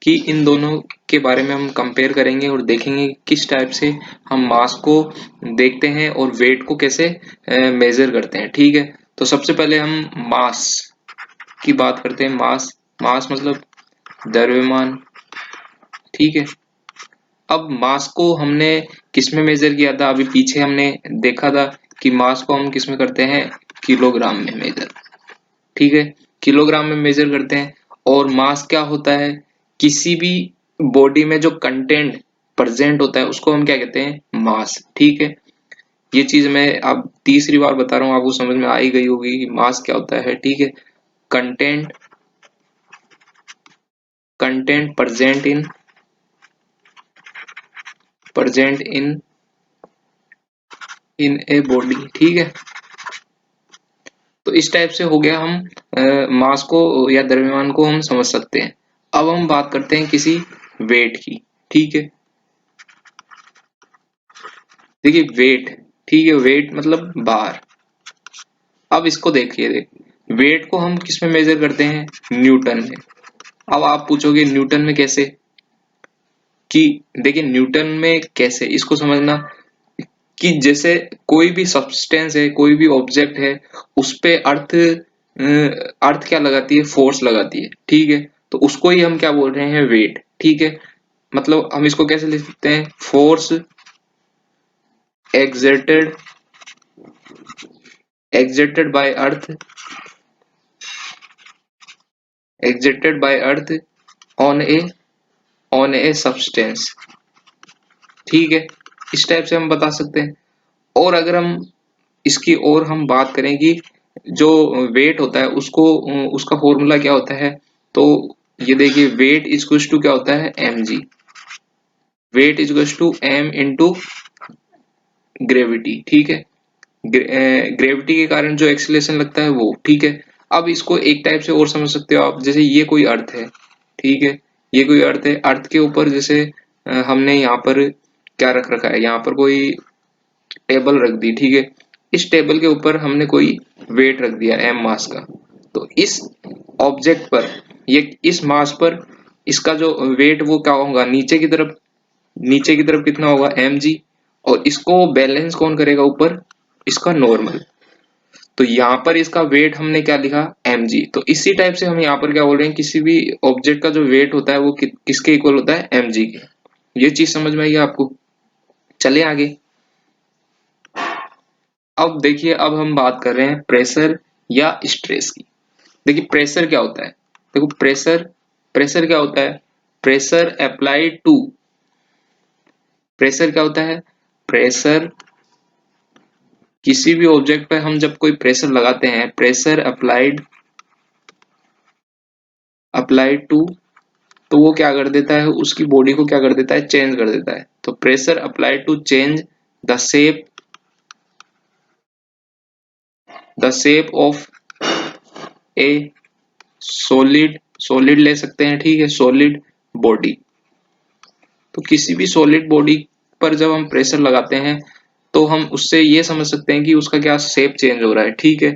कि इन दोनों के बारे में हम कंपेयर करेंगे और देखेंगे किस टाइप से हम मास को देखते हैं और वेट को कैसे मेजर करते हैं। ठीक है, तो सबसे पहले हम मास की बात करते हैं। मास मास मतलब द्रव्यमान। ठीक है, अब मास को हमने किस में मेजर किया था? अभी पीछे हमने देखा था कि मास को हम किस में करते हैं, किलोग्राम में मेजर। ठीक है, किलोग्राम में मेजर करते हैं। और मास क्या होता है? किसी भी बॉडी में जो कंटेंट प्रेजेंट होता है उसको हम क्या कहते हैं? मास। ठीक है, ये चीज मैं अब तीसरी बार बता रहा हूँ, आपको समझ में आ ही गई होगी कि मास क्या होता है। ठीक है, content content present in a body. ठीक है, तो इस टाइप से हो गया, हम मास को या द्रव्यमान को हम समझ सकते हैं। अब हम बात करते हैं किसी वेट की। ठीक है, देखिए वेट। ठीक है, वेट मतलब भार। अब इसको देखिए, वेट को हम किस में मेजर करते हैं? न्यूटन में। अब आप पूछोगे न्यूटन में कैसे? कि देखिए न्यूटन में कैसे, इसको समझना कि जैसे कोई भी सब्सटेंस है, कोई भी ऑब्जेक्ट है, उस पे अर्थ क्या लगाती है? फोर्स लगाती है। ठीक है, तो उसको ही हम क्या बोल रहे हैं? वेट। ठीक है, मतलब हम इसको कैसे लिख सकते हैं? Force exerted exerted by earth exerted by earth on a substance। ठीक है, इस टाइप से हम बता सकते हैं। और अगर हम इसकी और हम बात करें कि जो वेट होता है उसको उसका फॉर्मूला क्या होता है, तो ये देखिए वेट इज टू क्या होता है? mg। Weight is to m into gravity. ठीक है, ग्रेविटी के कारण जो एक्सीलरेशन लगता है वो। ठीक है, अब इसको एक टाइप से और समझ सकते हो आप, जैसे ये कोई अर्थ है। ठीक है, ये कोई अर्थ है, अर्थ के ऊपर जैसे हमने यहाँ पर क्या रख रखा है? यहाँ पर कोई टेबल रख दी। ठीक है, इस टेबल के ऊपर हमने कोई वेट रख दिया एम मास का। तो इस ऑब्जेक्ट पर, ये इस मास पर इसका जो वेट वो क्या होगा? नीचे की तरफ कितना होगा? mg। और इसको बैलेंस कौन करेगा? ऊपर इसका नॉर्मल। तो यहाँ पर इसका वेट हमने क्या लिखा? mg। तो इसी टाइप से हम यहाँ पर क्या बोल रहे हैं? किसी भी ऑब्जेक्ट का जो वेट होता है वो किसके इक्वल होता है? mg के। ये चीज समझ में आई आपको? चलिए आगे। अब देखिए, अब हम बात कर रहे हैं प्रेशर या स्ट्रेस की। देखिए प्रेशर क्या होता है? देखो प्रेशर प्रेशर क्या होता है? प्रेशर अप्लाइड टू प्रेशर क्या होता है? प्रेशर किसी भी ऑब्जेक्ट पर हम जब कोई प्रेशर लगाते हैं, प्रेशर अप्लाइड टू, तो वो क्या कर देता है? उसकी बॉडी को क्या कर देता है? चेंज कर देता है। तो pressure applied to change the shape of a solid ले सकते हैं। ठीक है, सॉलिड बॉडी। तो किसी भी सॉलिड बॉडी पर जब हम प्रेशर लगाते हैं तो हम उससे ये समझ सकते हैं कि उसका क्या शेप चेंज हो रहा है। ठीक है,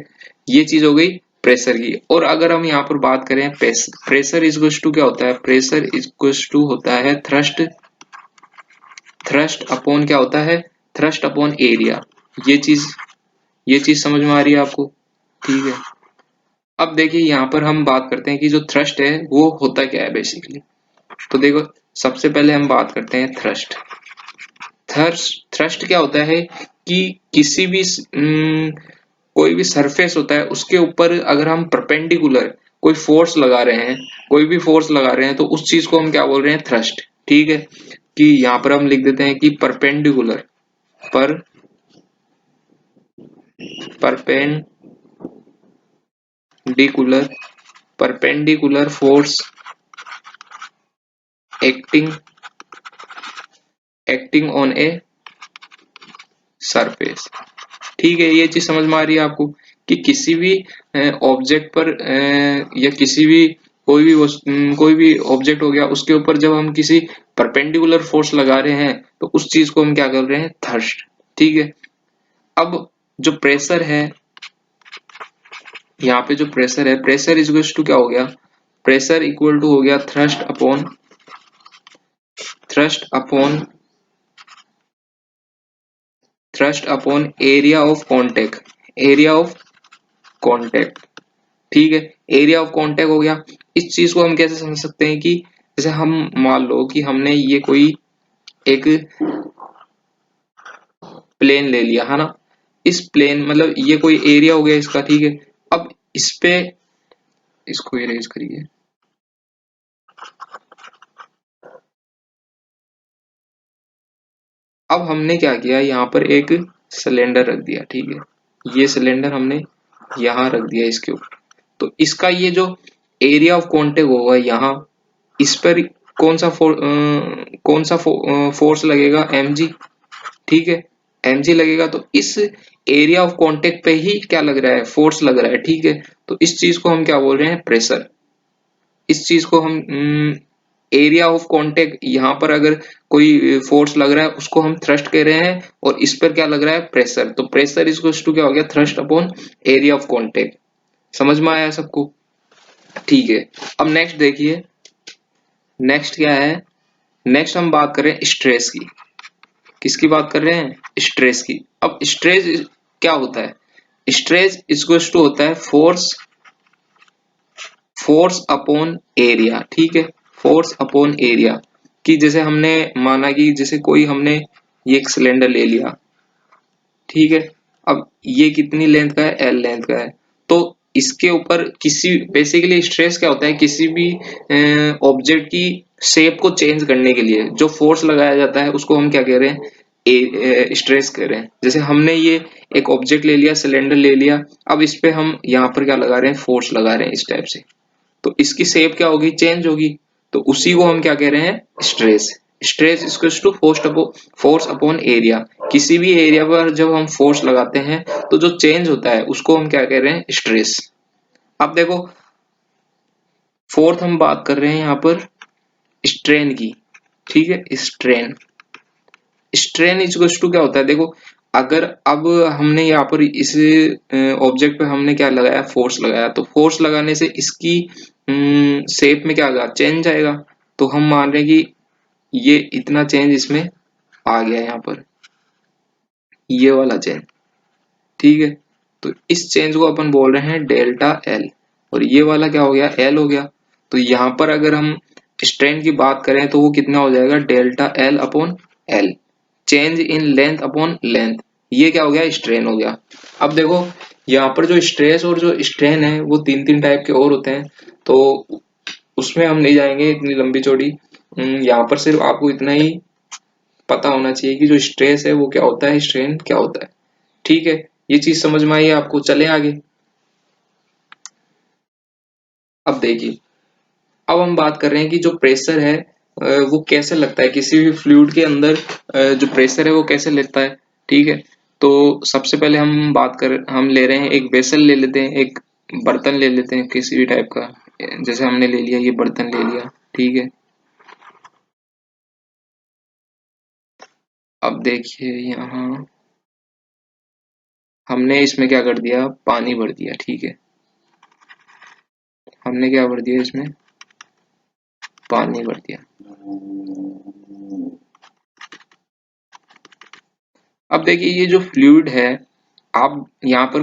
ये चीज हो गई प्रेशर की। और अगर हम यहाँ पर बात करें प्रेशर इज टू क्या होता है? प्रेशर इज टू होता है थ्रस्ट अपॉन क्या होता है? Thrust upon area. ये चीज ये चीज समझ में आ रही है आपको? ठीक है, अब देखिए यहाँ पर हम बात करते हैं कि जो थ्रस्ट है वो होता क्या है बेसिकली। तो देखो, सबसे पहले हम बात करते हैं थ्रस्ट। थ्रस्ट क्या होता है कि किसी भी कोई भी सरफेस होता है उसके ऊपर अगर हम परपेंडिकुलर कोई फोर्स लगा रहे हैं, कोई भी फोर्स लगा रहे हैं, तो उस चीज को हम क्या बोल रहे हैं? थ्रस्ट। ठीक है, कि यहाँ पर हम लिख देते हैं कि पर perpendicular force acting on a surface. ठीक है, ये चीज समझ में आ रही है आपको कि किसी भी ऑब्जेक्ट पर या किसी भी कोई भी ऑब्जेक्ट हो गया, उसके ऊपर जब हम किसी परपेंडिकुलर फोर्स लगा रहे हैं तो उस चीज को हम क्या कर रहे हैं, थ्रस्ट। ठीक है। अब जो प्रेशर है, यहाँ पे जो प्रेशर है, प्रेशर इज इक्वल टू क्या हो गया, प्रेशर इक्वल टू हो गया thrust upon area of contact, area of contact. ठीक है, एरिया ऑफ कांटेक्ट हो गया। इस चीज को हम कैसे समझ सकते हैं कि जैसे हम मान लो कि हमने ये कोई एक प्लेन ले लिया है ना, इस प्लेन मतलब ये कोई एरिया हो गया इसका। ठीक है, अब इस पे इसको इरेज करिए। अब हमने क्या किया, यहाँ पर एक सिलेंडर रख दिया। ठीक है, ये सिलेंडर हमने यहाँ रख दिया इसके ऊपर। तो इसका ये जो एरिया ऑफ कांटेक्ट होगा यहाँ, इस पर कौन सा फोर्स लगेगा, mg। ठीक है, mg लगेगा। तो इस एरिया ऑफ कांटेक्ट पे ही क्या लग रहा है, फोर्स लग रहा है। ठीक है, तो इस चीज को हम क्या बोल रहे हैं, प्रेशर। इस चीज को हम एरिया ऑफ कांटेक्ट, यहाँ पर अगर कोई फोर्स लग रहा है उसको हम थ्रस्ट कह रहे हैं, और इस पर क्या लग रहा है, प्रेशर। तो प्रेशर इज टू क्या हो गया, thrust upon area of contact. समझ में आया सबको? ठीक है। अब नेक्स्ट देखिए, नेक्स्ट क्या है, नेक्स्ट हम बात करें स्ट्रेस की। किसकी बात कर रहे हैं, स्ट्रेस की। अब स्ट्रेस क्या होता है, स्ट्रेस इक्वल्स टू होता है फोर्स अपॉन एरिया। ठीक है, फोर्स अपॉन एरिया। कि जैसे हमने माना कि जैसे कोई हमने ये एक सिलेंडर ले लिया। ठीक है, अब ये कितनी लेंथ का है, एल लेंथ का है। तो इसके ऊपर किसी बेसिकली स्ट्रेस क्या होता है, किसी भी ऑब्जेक्ट की शेप को चेंज करने के लिए जो फोर्स लगाया जाता है उसको हम क्या कह रहे हैं, स्ट्रेस कह रहे हैं। जैसे हमने ये एक ऑब्जेक्ट ले लिया, सिलेंडर ले लिया, अब इस पे हम यहाँ पर क्या लगा रहे हैं, फोर्स लगा रहे हैं इस टाइप से। तो इसकी शेप क्या होगी, चेंज होगी। तो उसी को हम क्या कह रहे हैं, stress. Stress equals to force upon area. किसी भी एरिया पर जब हम फोर्स लगाते हैं तो जो चेंज होता है उसको हम क्या कह रहे हैं, स्ट्रेस। अब देखो, फोर्थ हम बात कर रहे हैं यहाँ पर स्ट्रेन की। ठीक है, स्ट्रेन। स्ट्रेन इक्वल्स टू क्या होता है, देखो अगर अब हमने यहाँ पर इस ऑब्जेक्ट पे हमने क्या लगाया, फोर्स लगाया, तो फोर्स लगाने से इसकी शेप में क्या आएगा, चेंज आएगा। तो हम मान रहे हैं कि ये इतना चेंज इसमें आ गया यहाँ पर, ये वाला चेंज। ठीक है, तो इस चेंज को अपन बोल रहे हैं डेल्टा एल, और ये वाला क्या हो गया, एल हो गया। तो यहाँ पर अगर हम स्ट्रेन की बात करें तो वो कितना हो जाएगा, delta L upon L, change in length upon length. ये क्या हो गया, स्ट्रेन हो गया। अब देखो, यहाँ पर जो स्ट्रेस और जो स्ट्रेन है वो तीन तीन टाइप के और होते हैं, तो उसमें हम नहीं जाएंगे इतनी लंबी चौड़ी। यहाँ पर सिर्फ आपको इतना ही पता होना चाहिए कि जो स्ट्रेस है वो क्या होता है, स्ट्रेन क्या होता है। ठीक है, ये चीज समझ में आई आपको, चले आगे। अब देखिए, अब हम बात कर रहे हैं कि जो प्रेशर है वो कैसे लगता है किसी भी फ्लूइड के अंदर, जो प्रेशर है वो कैसे लगता है। ठीक है, तो सबसे पहले हम ले रहे हैं, एक वेसल ले लेते हैं, एक बर्तन ले लेते हैं किसी भी टाइप का। जैसे हमने ले लिया, ये बर्तन ले लिया। ठीक है, अब देखिए यहाँ हमने इसमें क्या कर दिया, पानी भर दिया। ठीक है, हमने क्या भर दिया इसमें, पानी भर दिया। अब देखिए ये जो फ्लूइड है, आप यहाँ पर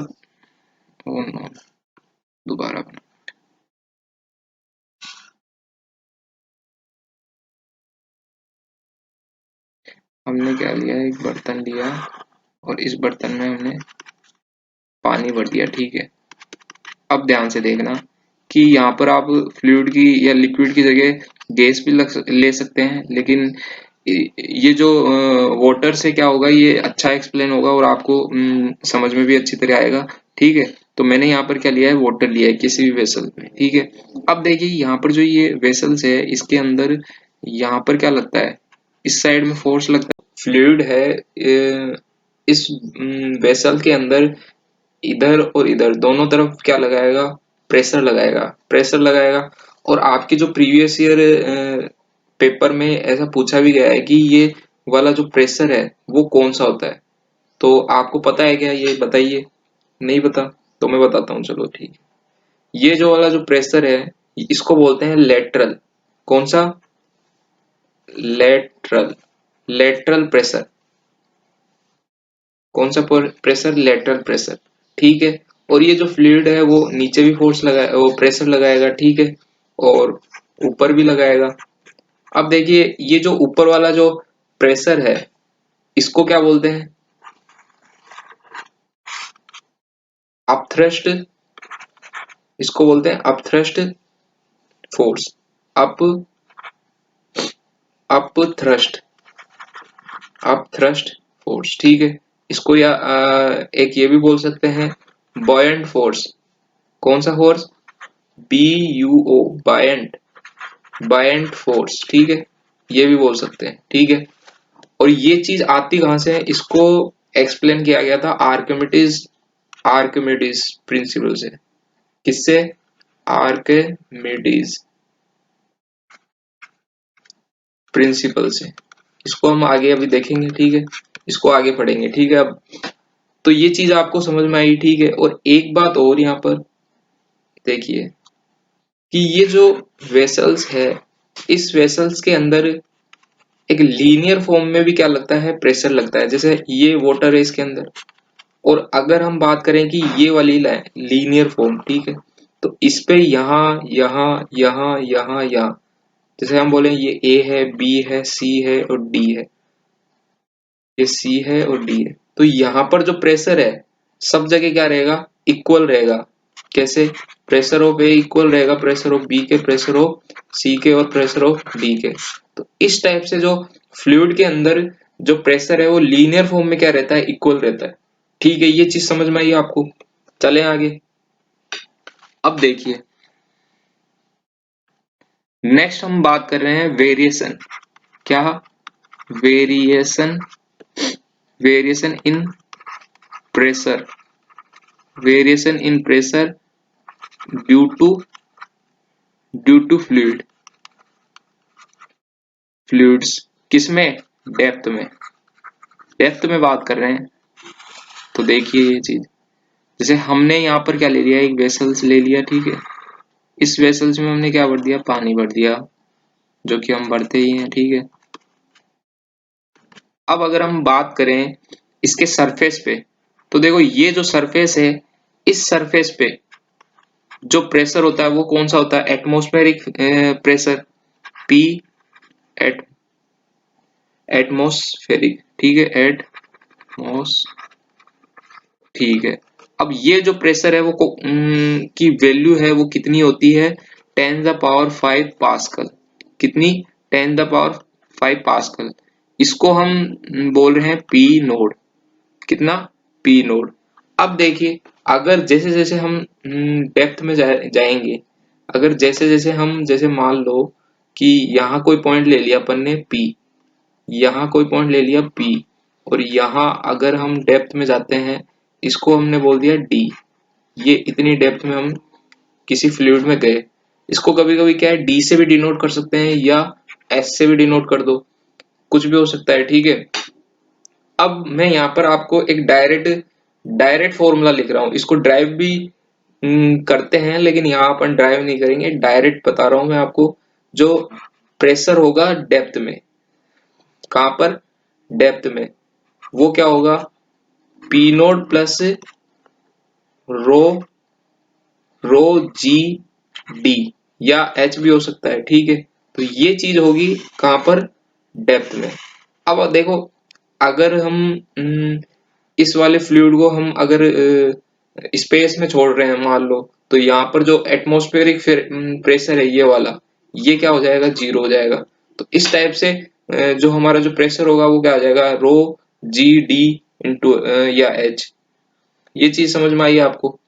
ओ नो, दोबारा बना। हमने क्या लिया, एक बर्तन लिया और इस बर्तन में हमने पानी भर दिया। ठीक है, अब ध्यान से देखना कि यहाँ पर आप फ्लूइड की या लिक्विड की जगह गैस भी ले सकते हैं, लेकिन ये जो वाटर से क्या होगा, ये अच्छा एक्सप्लेन होगा और आपको समझ में भी अच्छी तरह आएगा। ठीक है, तो मैंने यहाँ पर क्या लिया है, वाटर लिया है किसी भी वेसल में। ठीक है, अब देखिए यहाँ पर जो ये वेसल्स है, इसके अंदर यहाँ पर क्या लगता है, इस साइड में फोर्स लगता है, फ्लूइड है इस वेसल के अंदर इधर और इधर दोनों तरफ क्या लगाएगा, प्रेशर लगाएगा। और आपके जो प्रीवियस ईयर पेपर में ऐसा पूछा भी गया है कि ये वाला जो प्रेशर है वो कौन सा होता है। तो आपको पता है क्या, ये बताइए। नहीं पता तो मैं बताता हूँ, चलो ठीक है। ये जो वाला जो प्रेशर है इसको बोलते हैं लेटरल। कौन सा, लेटरल, लेटरल प्रेशर। कौन सा प्रेशर, लेटरल प्रेशर, ठीक है। और ये जो फ्लूइड है वो नीचे भी फोर्स लगाए, वो प्रेशर लगाएगा, ठीक है, और ऊपर भी लगाएगा। अब देखिए ये जो ऊपर वाला जो प्रेशर है इसको क्या बोलते हैं, अपथ्रस्ट। इसको बोलते हैं upthrust force, up upthrust, upthrust force, ठीक है। इसको या एक ये भी बोल सकते हैं बॉयंट फोर्स। कौन सा force, BUO, buoyant, buoyant force, ठीक है, ये भी बोल सकते हैं, ठीक है। और ये चीज आती कहां से है, इसको एक्सप्लेन किया गया था आर्किमिडीज, आर्किमिडीज प्रिंसिपल से। किससे, आर्किमिडीज प्रिंसिपल से। इसको हम आगे अभी देखेंगे, ठीक है, इसको आगे पढ़ेंगे, ठीक है। अब तो ये चीज आपको समझ में आई, ठीक है। और एक बात और यहाँ पर देखिए कि ये जो वेसल्स है, इस वेसल्स के अंदर एक लीनियर फॉर्म में भी क्या लगता है, प्रेशर लगता है। जैसे ये वाटर है इसके अंदर, और अगर हम बात करें कि ये वाली लीनियर फॉर्म, ठीक है, तो इस पे यहाँ यहाँ यहाँ यहाँ यहाँ, जैसे हम बोले ये A है, B है, C है और D है, ये C है और D है, तो यहाँ पर जो प्रेशर है सब जगह क्या रहेगा, इक्वल रहेगा। कैसे, प्रेशर ऑफ A इक्वल रहेगा प्रेशर ऑफ B के, प्रेशर ऑफ C के और प्रेशर ऑफ D के। तो इस टाइप से जो फ्लूइड के अंदर जो प्रेशर है वो लीनियर फॉर्म में क्या रहता है, इक्वल रहता है, ठीक है। ये चीज समझ में आई आपको, चले आगे। अब देखिए नेक्स्ट हम बात कर रहे हैं वेरिएशन। क्या, variation, variation in pressure, variation in pressure due to, due to fluid, fluids, किसमें, डेप्थ में, डेप्थ में बात कर रहे हैं। तो देखिए ये चीज, जैसे हमने यहाँ पर क्या ले लिया, एक वेसल्स ले लिया, ठीक है। इस वेसल्स में हमने क्या भर दिया, पानी भर दिया, जो कि हम भरते ही हैं, ठीक है। अब अगर हम बात करें इसके सरफेस पे, तो देखो ये जो सरफेस है, इस सरफेस पे जो प्रेशर होता है वो कौन सा होता है, atmospheric pressure, P, at atmospheric, ठीक है, एटमॉस, ठीक है। अब ये जो प्रेशर है वो की वैल्यू है वो कितनी होती है, 10⁵ पास्कल। कितनी, 10⁵ पास्कल। इसको हम बोल रहे हैं P नोड। कितना, P नोड। अब देखिए अगर जैसे जैसे हम डेप्थ में जाएंगे, अगर जैसे जैसे हम, जैसे मान लो कि यहाँ कोई पॉइंट ले लिया अपन ने P, यहाँ कोई पॉइंट ले लिया P, और यहाँ अगर हम डेप्थ में जाते हैं, इसको हमने बोल दिया D। ये इतनी डेप्थ में हम किसी फ्लूइड में गए, इसको कभी कभी क्या है D से भी डिनोट कर सकते हैं या S से भी डिनोट कर दो, कुछ भी हो सकता है, ठीक है। अब मैं यहाँ पर आपको एक डायरेक्ट डायरेक्ट फॉर्मूला लिख रहा हूँ, इसको ड्राइव भी करते हैं, लेकिन यहाँ अपन ड्राइव नहीं करेंगे, डायरेक्ट बता रहा हूँ मैं आपको। जो प्रेशर होगा डेप्थ में, कहां पर, डेप्थ में, वो क्या होगा, P नोट प्लस रो, रो जी डी, या H भी हो सकता है, ठीक है। तो ये चीज होगी कहां पर, डेप्थ में। अब देखो अगर हम इस वाले फ्लूइड को हम अगर स्पेस में छोड़ रहे हैं मान लो, तो यहाँ पर जो एटमॉस्फेरिक प्रेशर है ये वाला, ये क्या हो जाएगा, जीरो हो जाएगा। तो इस टाइप से जो हमारा जो प्रेशर होगा वो क्या आ जाएगा, रो जी डी इंटू या एच। ये चीज समझ में आई आपको।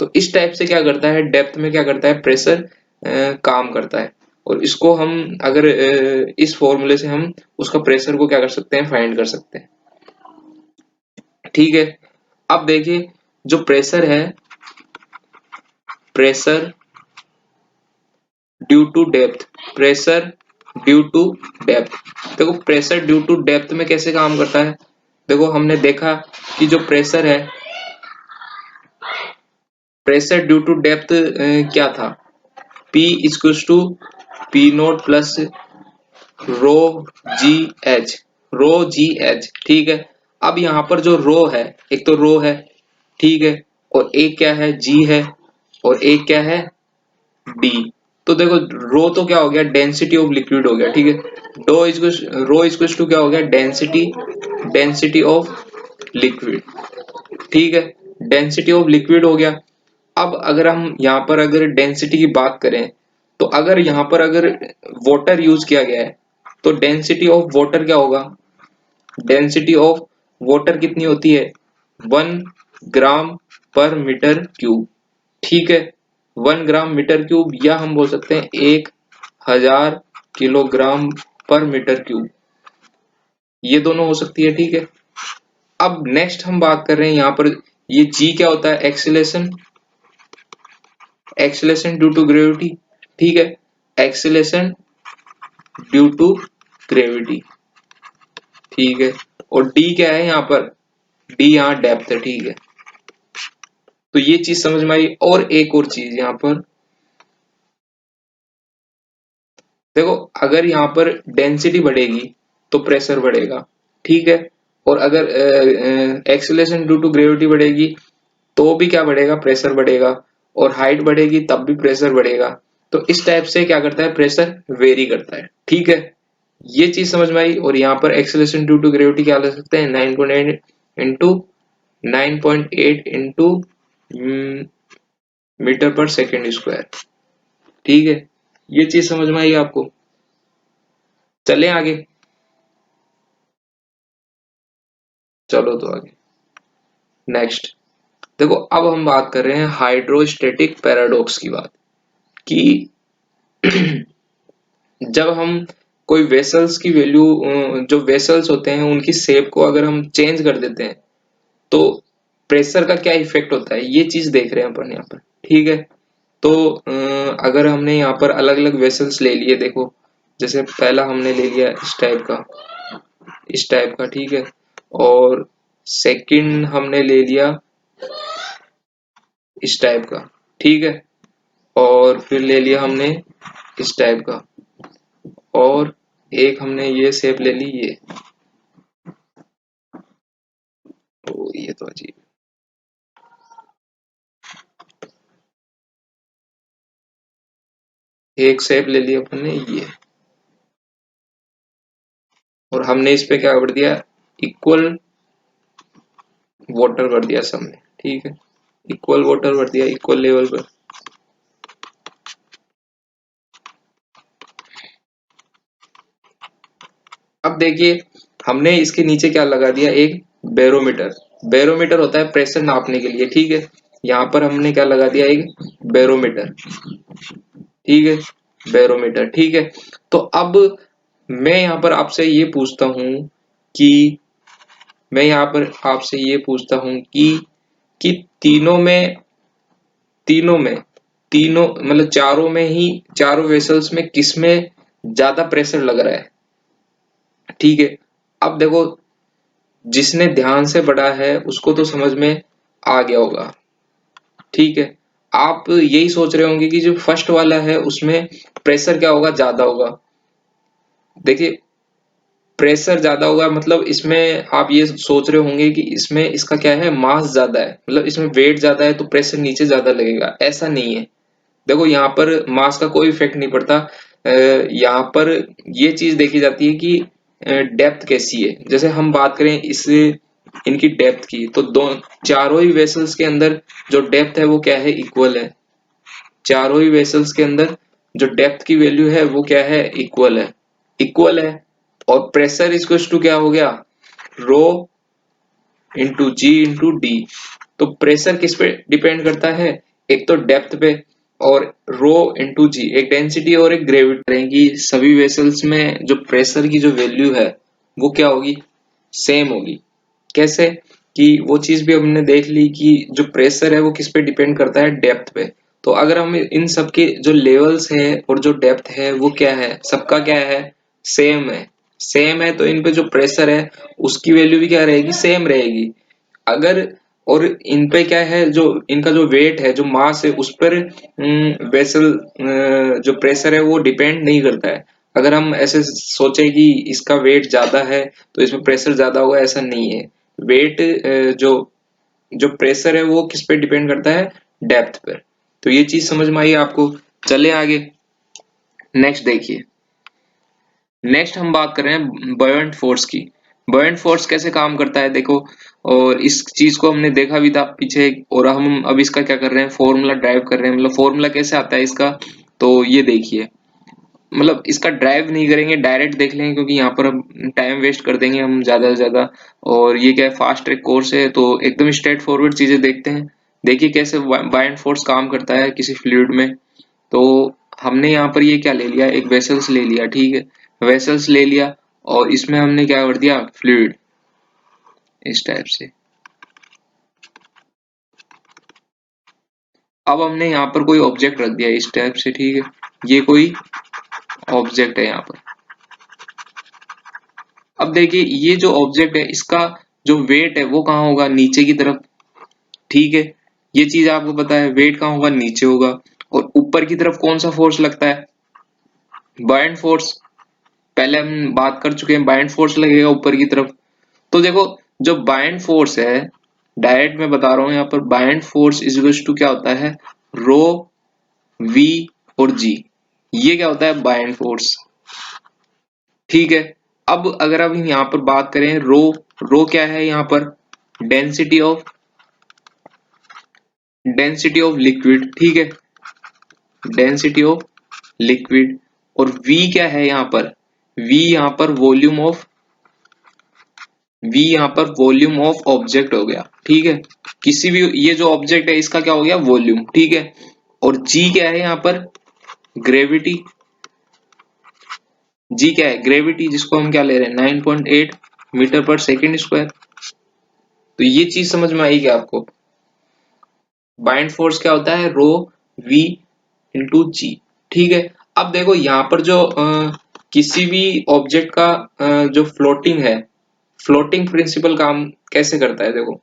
तो इस टाइप से क्या करता है, डेप्थ में क्या करता है, प्रेशर काम करता है। और इसको हम अगर इस फॉर्मूले से हम उसका प्रेशर को क्या कर सकते हैं, फाइंड कर सकते हैं, ठीक है। अब देखिए जो प्रेशर है, pressure due to depth, pressure due to depth. देखो प्रेशर ड्यू टू डेप्थ में कैसे काम करता है, देखो हमने देखा कि जो प्रेशर है, प्रेशर ड्यू टू डेप्थ क्या था, P equals to P nought plus rho G H, rho G H, ठीक है। अब यहाँ पर जो रो है, एक तो रो है, ठीक है, और एक क्या है, जी है, और एक क्या है, डी। तो देखो रो तो क्या हो गया, डेंसिटी ऑफ लिक्विड हो गया, ठीक है। रो इक्वल्स टू क्या हो गया, डेंसिटी, डेंसिटी ऑफ लिक्विड, ठीक है, डेंसिटी ऑफ लिक्विड हो गया। अब अगर हम यहाँ पर अगर डेंसिटी की बात करें, तो अगर यहाँ पर अगर वाटर यूज किया गया है, तो डेंसिटी ऑफ वाटर क्या होगा, डेंसिटी ऑफ वाटर कितनी होती है, 1 ग्राम पर मीटर क्यूब, ठीक है, 1 ग्राम मीटर क्यूब, या हम बोल सकते हैं 1000 किलोग्राम पर मीटर क्यूब, ये दोनों हो सकती है, ठीक है। अब नेक्स्ट हम बात कर रहे हैं यहाँ पर, ये जी क्या होता है, acceleration, acceleration due to gravity, ठीक है, एक्सीलरेशन ड्यू टू ग्रेविटी, ठीक है। और डी क्या है यहाँ पर, डी यहाँ डेप्थ है, ठीक है। तो ये चीज समझ में आई। और एक और चीज यहाँ पर देखो, अगर यहाँ पर डेंसिटी बढ़ेगी तो प्रेशर बढ़ेगा, ठीक है, और अगर एक्सीलरेशन ड्यू टू ग्रेविटी बढ़ेगी तो भी क्या बढ़ेगा, प्रेशर बढ़ेगा, और हाइट बढ़ेगी तब भी प्रेशर बढ़ेगा। तो इस टाइप से क्या करता है, प्रेशर वेरी करता है, ठीक है। ये चीज समझ में आई। और यहाँ पर एक्सेलरेशन ड्यू टू ग्रेविटी क्या ले सकते हैं, 9.8 इंटू 9.8 इंटू मीटर पर सेकेंड स्क्वायर, ठीक है। ये चीज समझ में आई आपको, चलें आगे, चलो तो आगे नेक्स्ट। देखो अब हम बात कर रहे हैं हाइड्रोस्टेटिक पैराडॉक्स की बात, कि जब हम कोई वेसल्स की वैल्यू, जो वेसल्स होते हैं उनकी शेप को अगर हम चेंज कर देते हैं तो प्रेशर का क्या इफेक्ट होता है, ये चीज देख रहे हैं अपन यहाँ पर, ठीक है। तो अगर हमने यहाँ पर अलग अलग वेसल्स ले लिए, देखो जैसे पहला हमने ले लिया इस टाइप का, इस टाइप का, ठीक है, और सेकंड हमने ले लिया इस टाइप का, ठीक है, और फिर ले लिया हमने इस टाइप का, और एक हमने ये शेप ले ली, ये, तो ये तो अजीब, एक शेप ले लिया अपन ने ये, और हमने इस पे क्या कर दिया, इक्वल वाटर कर दिया सब में, ठीक है, इक्वल वाटर कर दिया इक्वल लेवल पर। अब देखिए हमने इसके नीचे क्या लगा दिया, एक बैरोमीटर, बैरोमीटर होता है प्रेशर नापने के लिए, ठीक है। यहाँ पर हमने क्या लगा दिया, एक बैरोमीटर, ठीक है, बैरोमीटर, ठीक है। तो अब मैं यहाँ पर आपसे ये पूछता हूँ कि मैं यहाँ पर आपसे ये पूछता हूँ कि तीनों में तीनों मतलब चारों में ही, चारों वेसल्स में किस में ज्यादा प्रेशर लग रहा है, ठीक है। अब देखो जिसने ध्यान से पढ़ा है उसको तो समझ में आ गया होगा, ठीक है। आप यही सोच रहे होंगे कि जो फर्स्ट वाला है उसमें प्रेशर क्या होगा, ज्यादा होगा। देखिए प्रेशर ज्यादा होगा मतलब इसमें आप ये सोच रहे होंगे कि इसमें इसका क्या है, मास ज्यादा है, मतलब इसमें वेट ज्यादा है तो प्रेशर नीचे ज्यादा लगेगा, ऐसा नहीं है। देखो यहाँ पर मास का कोई इफेक्ट नहीं पड़ता। यहाँ पर ये चीज देखी जाती है कि डेप्थ कैसी है। जैसे हम बात करें इस इनकी डेप्थ की, तो दो चारों ही वेसल्स के अंदर जो डेप्थ है वो क्या है, इक्वल है। चारों ही वेसल्स के अंदर जो डेप्थ की वैल्यू है वो क्या है, इक्वल है, इक्वल है। और प्रेशर इक्वल टू क्या हो गया, रो इंटू जी इंटू डी। तो प्रेशर किस पे डिपेंड करता है, एक तो डेप्थ पे, और रो इंटू जी, एक डेंसिटी और एक ग्रेविटी रहेंगी। सभी वेसल्स में जो प्रेशर की जो वैल्यू है वो क्या होगी, सेम होगी। कैसे, कि वो चीज भी हमने देख ली कि जो प्रेशर है वो किस पे डिपेंड करता है, डेप्थ पे। तो अगर हम इन सब के जो लेवल्स है और जो डेप्थ है वो क्या है, सबका क्या है, सेम है। सेम है तो इन पे जो प्रेशर है उसकी वैल्यू भी क्या रहेगी, सेम रहेगी। अगर और इन पे क्या है, जो इनका जो वेट है, जो मास है, उस पर वेसल जो प्रेशर है वो डिपेंड नहीं करता है। अगर हम ऐसे सोचे कि इसका वेट ज्यादा है तो इसमें प्रेशर ज्यादा होगा, ऐसा नहीं है। वेट जो जो प्रेशर है वो किस पे डिपेंड करता है, डेप्थ पर। तो ये चीज समझ में आई आपको। चले आगे, नेक्स्ट देखिए। नेक्स्ट हम बात कर रहे हैं बॉयंट फोर्स की। बॉयंट फोर्स कैसे काम करता है देखो, और इस चीज को हमने देखा भी था पीछे, और हम अब इसका क्या कर रहे हैं, फॉर्मूला ड्राइव कर रहे हैं। मतलब फॉर्मूला कैसे आता है इसका, तो ये देखिए। मतलब इसका ड्राइव नहीं करेंगे, डायरेक्ट देख लेंगे, क्योंकि यहाँ पर हम टाइम वेस्ट कर देंगे हम ज्यादा से ज्यादा। और ये क्या है, फास्ट ट्रैक कोर्स है, तो एकदम स्ट्रेट फॉरवर्ड चीजें देखते हैं। देखिए कैसे बायंट फोर्स काम करता है किसी फ्लूइड में। तो हमने यहाँ पर ये क्या ले लिया, एक वेसल्स ले लिया, ठीक है। वेसल्स ले लिया और इसमें हमने क्या कर दिया, फ्लूइड, इस टाइप से। अब हमने यहाँ पर कोई ऑब्जेक्ट रख दिया इस टाइप से, ठीक है। ये कोई ऑब्जेक्ट है यहाँ पर। अब देखिए ये जो ऑब्जेक्ट है इसका जो वेट है वो कहाँ होगा, नीचे की तरफ, ठीक है। ये चीज आपको पता है, वेट कहाँ होगा, नीचे होगा। और ऊपर की तरफ कौन सा फोर्स लगता है, बायंट फोर्स। पहले हम बात कर चुके हैं, बायंट फोर्स लगेगा ऊपर की तरफ। तो देखो जो बायंट फोर्स है, डायरेक्ट मैं बता रहा हूं यहाँ पर, buoyant force is equal to क्या होता है, रो वी और जी। ये क्या होता है, बायंट फोर्स, ठीक है। अब अगर हम यहाँ पर बात करें रो, रो क्या है यहाँ पर, density of, density of liquid, ठीक है, डेंसिटी ऑफ लिक्विड। और वी क्या है यहाँ पर, वी यहाँ पर वॉल्यूम ऑफ, वी यहाँ पर वॉल्यूम ऑफ ऑब्जेक्ट हो गया, ठीक है। किसी भी, ये जो ऑब्जेक्ट है इसका क्या हो गया, वॉल्यूम, ठीक है। और जी क्या है यहाँ पर, ग्रेविटी। जी क्या है, ग्रेविटी, जिसको हम क्या ले रहे हैं, 9.8 मीटर पर सेकेंड स्क्वायर। तो ये चीज समझ में आएगी आपको। बाइंड फोर्स क्या होता है, रो वी इंटू जी, ठीक है। अब देखो यहाँ पर जो किसी भी ऑब्जेक्ट का जो फ्लोटिंग है, फ्लोटिंग प्रिंसिपल काम कैसे करता है देखो।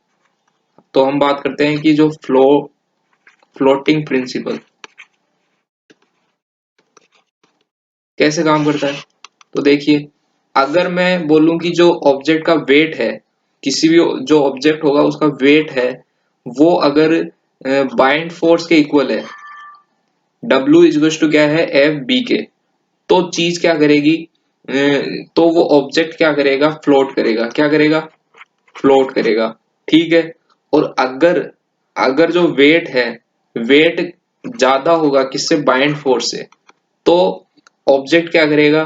तो हम बात करते हैं कि जो फ्लोटिंग प्रिंसिपल कैसे काम करता है। तो देखिए, अगर मैं बोलूं कि जो ऑब्जेक्ट का वेट है, किसी भी जो ऑब्जेक्ट होगा उसका वेट है, वो अगर बाइंड फोर्स के इक्वल है, W इज टू क्या है, एफ बी के, तो चीज क्या करेगी, तो वो ऑब्जेक्ट क्या करेगा, फ्लोट करेगा, क्या करेगा, फ्लोट करेगा, ठीक है। और अगर अगर जो वेट है, वेट ज्यादा होगा किससे, बाइंड फोर्स से, तो ऑब्जेक्ट क्या करेगा,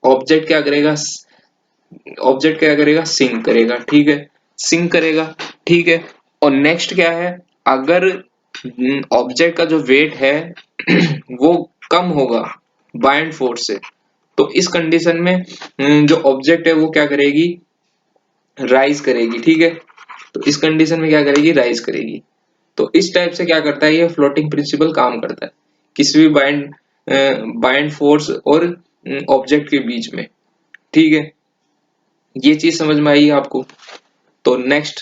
ऑब्जेक्ट क्या करेगा, ऑब्जेक्ट क्या करेगा, सिंक करेगा, ठीक है, सिंक करेगा, ठीक है। और नेक्स्ट क्या है, अगर ऑब्जेक्ट का जो वेट है वो कम होगा बाइंड फोर्स से, तो इस कंडीशन में जो ऑब्जेक्ट है वो क्या करेगी, राइज करेगी, ठीक है। तो इस कंडीशन में क्या करेगी, राइज करेगी। तो इस टाइप से क्या करता है, ये फ्लोटिंग प्रिंसिपल काम करता है किसी भी बाइंड फोर्स और ऑब्जेक्ट के बीच में, ठीक है। ये चीज समझ में आई आपको। तो नेक्स्ट,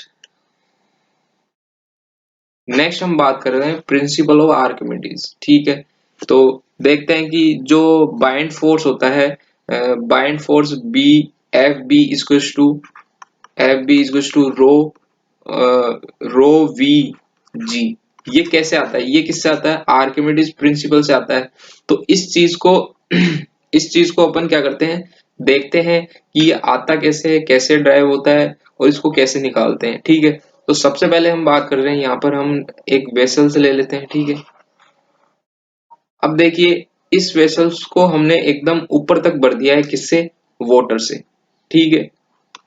नेक्स्ट हम बात कर रहे हैं प्रिंसिपल ऑफ आर्किमिडीज, ठीक है। तो देखते हैं कि जो बाइंड फोर्स होता है, buoyant force B, F B equals to, F B equals to rho, rho V G. ये कैसे आता है, ये किससे आता है, आर्किमिडीज प्रिंसिपल से आता है। तो इस चीज को इस चीज को अपन क्या करते हैं, देखते हैं कि ये आता कैसे है, कैसे ड्राइव होता है, और इसको कैसे निकालते हैं, ठीक है। तो सबसे पहले हम बात कर रहे हैं, यहाँ पर हम एक वेसल से ले लेते हैं, ठीक है। अब देखिए, इस वेसल्स को हमने एकदम ऊपर तक भर दिया है, किससे, वाटर से, ठीक है।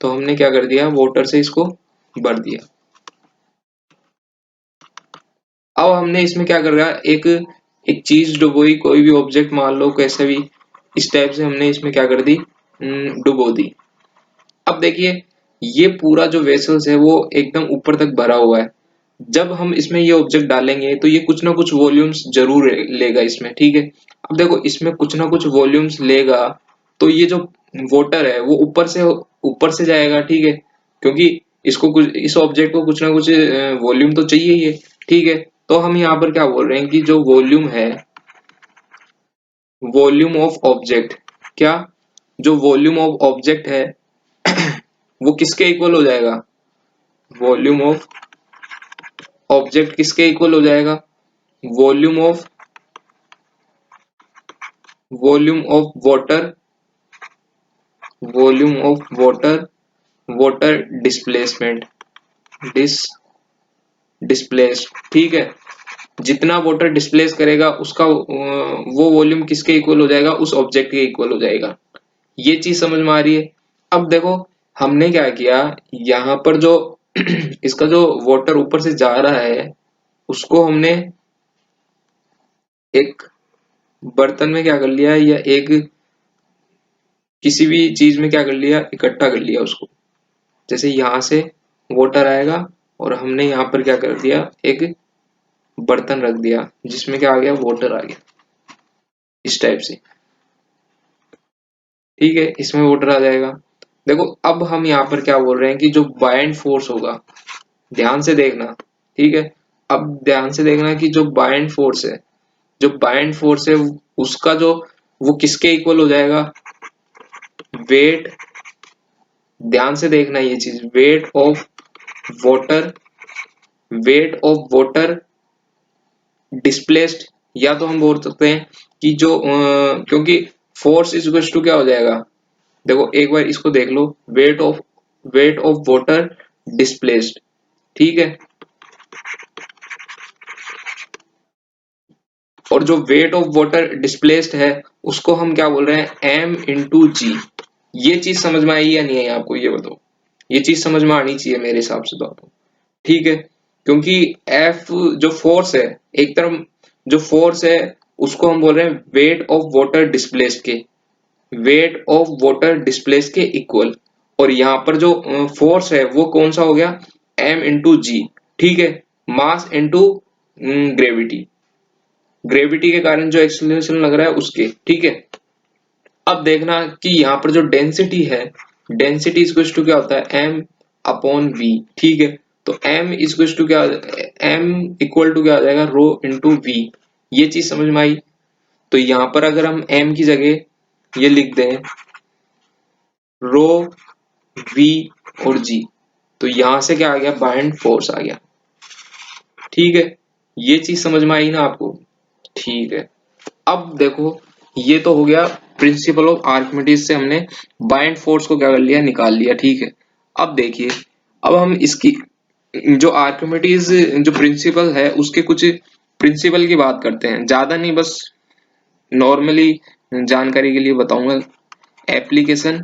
तो हमने क्या कर दिया, वाटर से इसको भर दिया। अब हमने इसमें क्या कर रहा है, एक एक चीज डुबोई, कोई भी ऑब्जेक्ट मान लो कैसे भी, इस टाइप से हमने इसमें क्या कर दी, डुबो दी। अब देखिए, ये पूरा जो वेसल्स है वो एकदम ऊपर तक भरा हुआ है। जब हम इसमें ये ऑब्जेक्ट डालेंगे तो ये कुछ ना कुछ वॉल्यूम्स जरूर लेगा इसमें, ठीक है। अब देखो इसमें कुछ ना कुछ वॉल्यूम्स लेगा, तो ये जो वाटर है वो ऊपर से जाएगा, ठीक है, क्योंकि इसको कुछ, इस ऑब्जेक्ट को कुछ ना कुछ वॉल्यूम तो चाहिए ही है, ठीक है। तो हम यहाँ पर क्या बोल रहे हैं कि जो वॉल्यूम है, वॉल्यूम ऑफ ऑब्जेक्ट, क्या, जो वॉल्यूम ऑफ ऑब्जेक्ट है वो किसके इक्वल हो जाएगा, वॉल्यूम ऑफ ऑब्जेक्ट किसके इक्वल हो जाएगा, volume of water, volume of water, water displacement, dis displace, ठीक है। जितना वाटर डिस्प्लेस करेगा उसका वो वॉल्यूम किसके इक्वल हो जाएगा, उस ऑब्जेक्ट के इक्वल हो जाएगा। ये चीज समझ में आ रही है। अब देखो हमने क्या किया, यहाँ पर जो इसका जो वाटर ऊपर से जा रहा है उसको हमने एक बर्तन में क्या कर लिया, या एक किसी भी चीज में क्या कर लिया, इकट्ठा कर लिया उसको। जैसे यहाँ से वाटर आएगा और हमने यहाँ पर क्या कर दिया, एक बर्तन रख दिया जिसमें क्या आ गया, वाटर आ गया, इस टाइप से, ठीक है, इसमें वाटर आ जाएगा। देखो अब हम यहाँ पर क्या बोल रहे हैं कि जो बाइंड फोर्स होगा, ध्यान से देखना, ठीक है। अब ध्यान से देखना कि जो बाइंड फोर्स है, जो बाइंड फोर्स है उसका जो, वो किसके इक्वल हो जाएगा, वेट, ध्यान से देखना ये चीज, water weight of water displaced, या तो हम बोल सकते हैं कि जो क्योंकि फोर्स इज इक्वल टू क्या हो जाएगा, देखो एक बार इसको देख लो, वेट ऑफ वाटर डिस्प्लेस्ड, ठीक है। और जो वेट ऑफ वाटर डिस्प्लेस्ड है उसको हम क्या बोल रहे हैं, एम इंटू जी। ये चीज समझ में आई या नहीं आई आपको, ये बताओ। ये चीज समझ में आनी चाहिए मेरे हिसाब से तो आपको, ठीक है। क्योंकि एफ जो फोर्स है, एक तरफ जो फोर्स है उसको हम बोल रहे हैं वेट ऑफ वाटर डिस्प्लेस्ड के, वेट ऑफ वाटर डिस्प्लेस के इक्वल। और यहाँ पर जो फोर्स है वो कौन सा हो गया, एम इंटू जी, ठीक है। मास इंटू ग्रेविटी, ग्रेविटी के कारण जो एक्सीलरेशन लग रहा है उसके, ठीक है। अब देखना कि यहाँ पर जो डेंसिटी है, डेंसिटी इज टू क्या होता है, एम अपॉन वी, ठीक है। तो एम इज टू क्या, एम इक्वल टू क्या आ जाएगा, रो इंटू वी। ये चीज समझ में आई। तो यहाँ पर अगर हम एम की जगह ये लिख दें रो, वी और जी, तो यहां से क्या आ गया, बाइंड फोर्स आ गया, ठीक है। ये चीज समझ में आई ना आपको, ठीक है। अब देखो ये तो हो गया प्रिंसिपल ऑफ आर्किमिडीज से हमने बाइंड फोर्स को क्या कर लिया, निकाल लिया, ठीक है। अब देखिए, अब हम इसकी जो आर्किमिडीज जो प्रिंसिपल है उसके कुछ प्रिंसिपल की बात करते हैं, ज्यादा नहीं, बस नॉर्मली जानकारी के लिए बताऊंगा। एप्लीकेशन,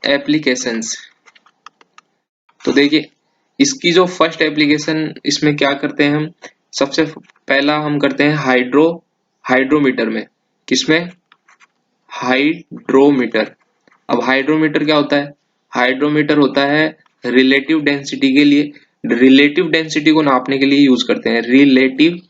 एप्लीकेशंस, तो देखिए इसकी जो फर्स्ट एप्लीकेशन, इसमें क्या करते हैं हम, सबसे पहला हम करते हैं हाइड्रोमीटर में, किसमें, हाइड्रोमीटर। अब हाइड्रोमीटर क्या होता है, हाइड्रोमीटर होता है रिलेटिव डेंसिटी के लिए, रिलेटिव डेंसिटी को नापने के लिए यूज करते हैं, रिलेटिव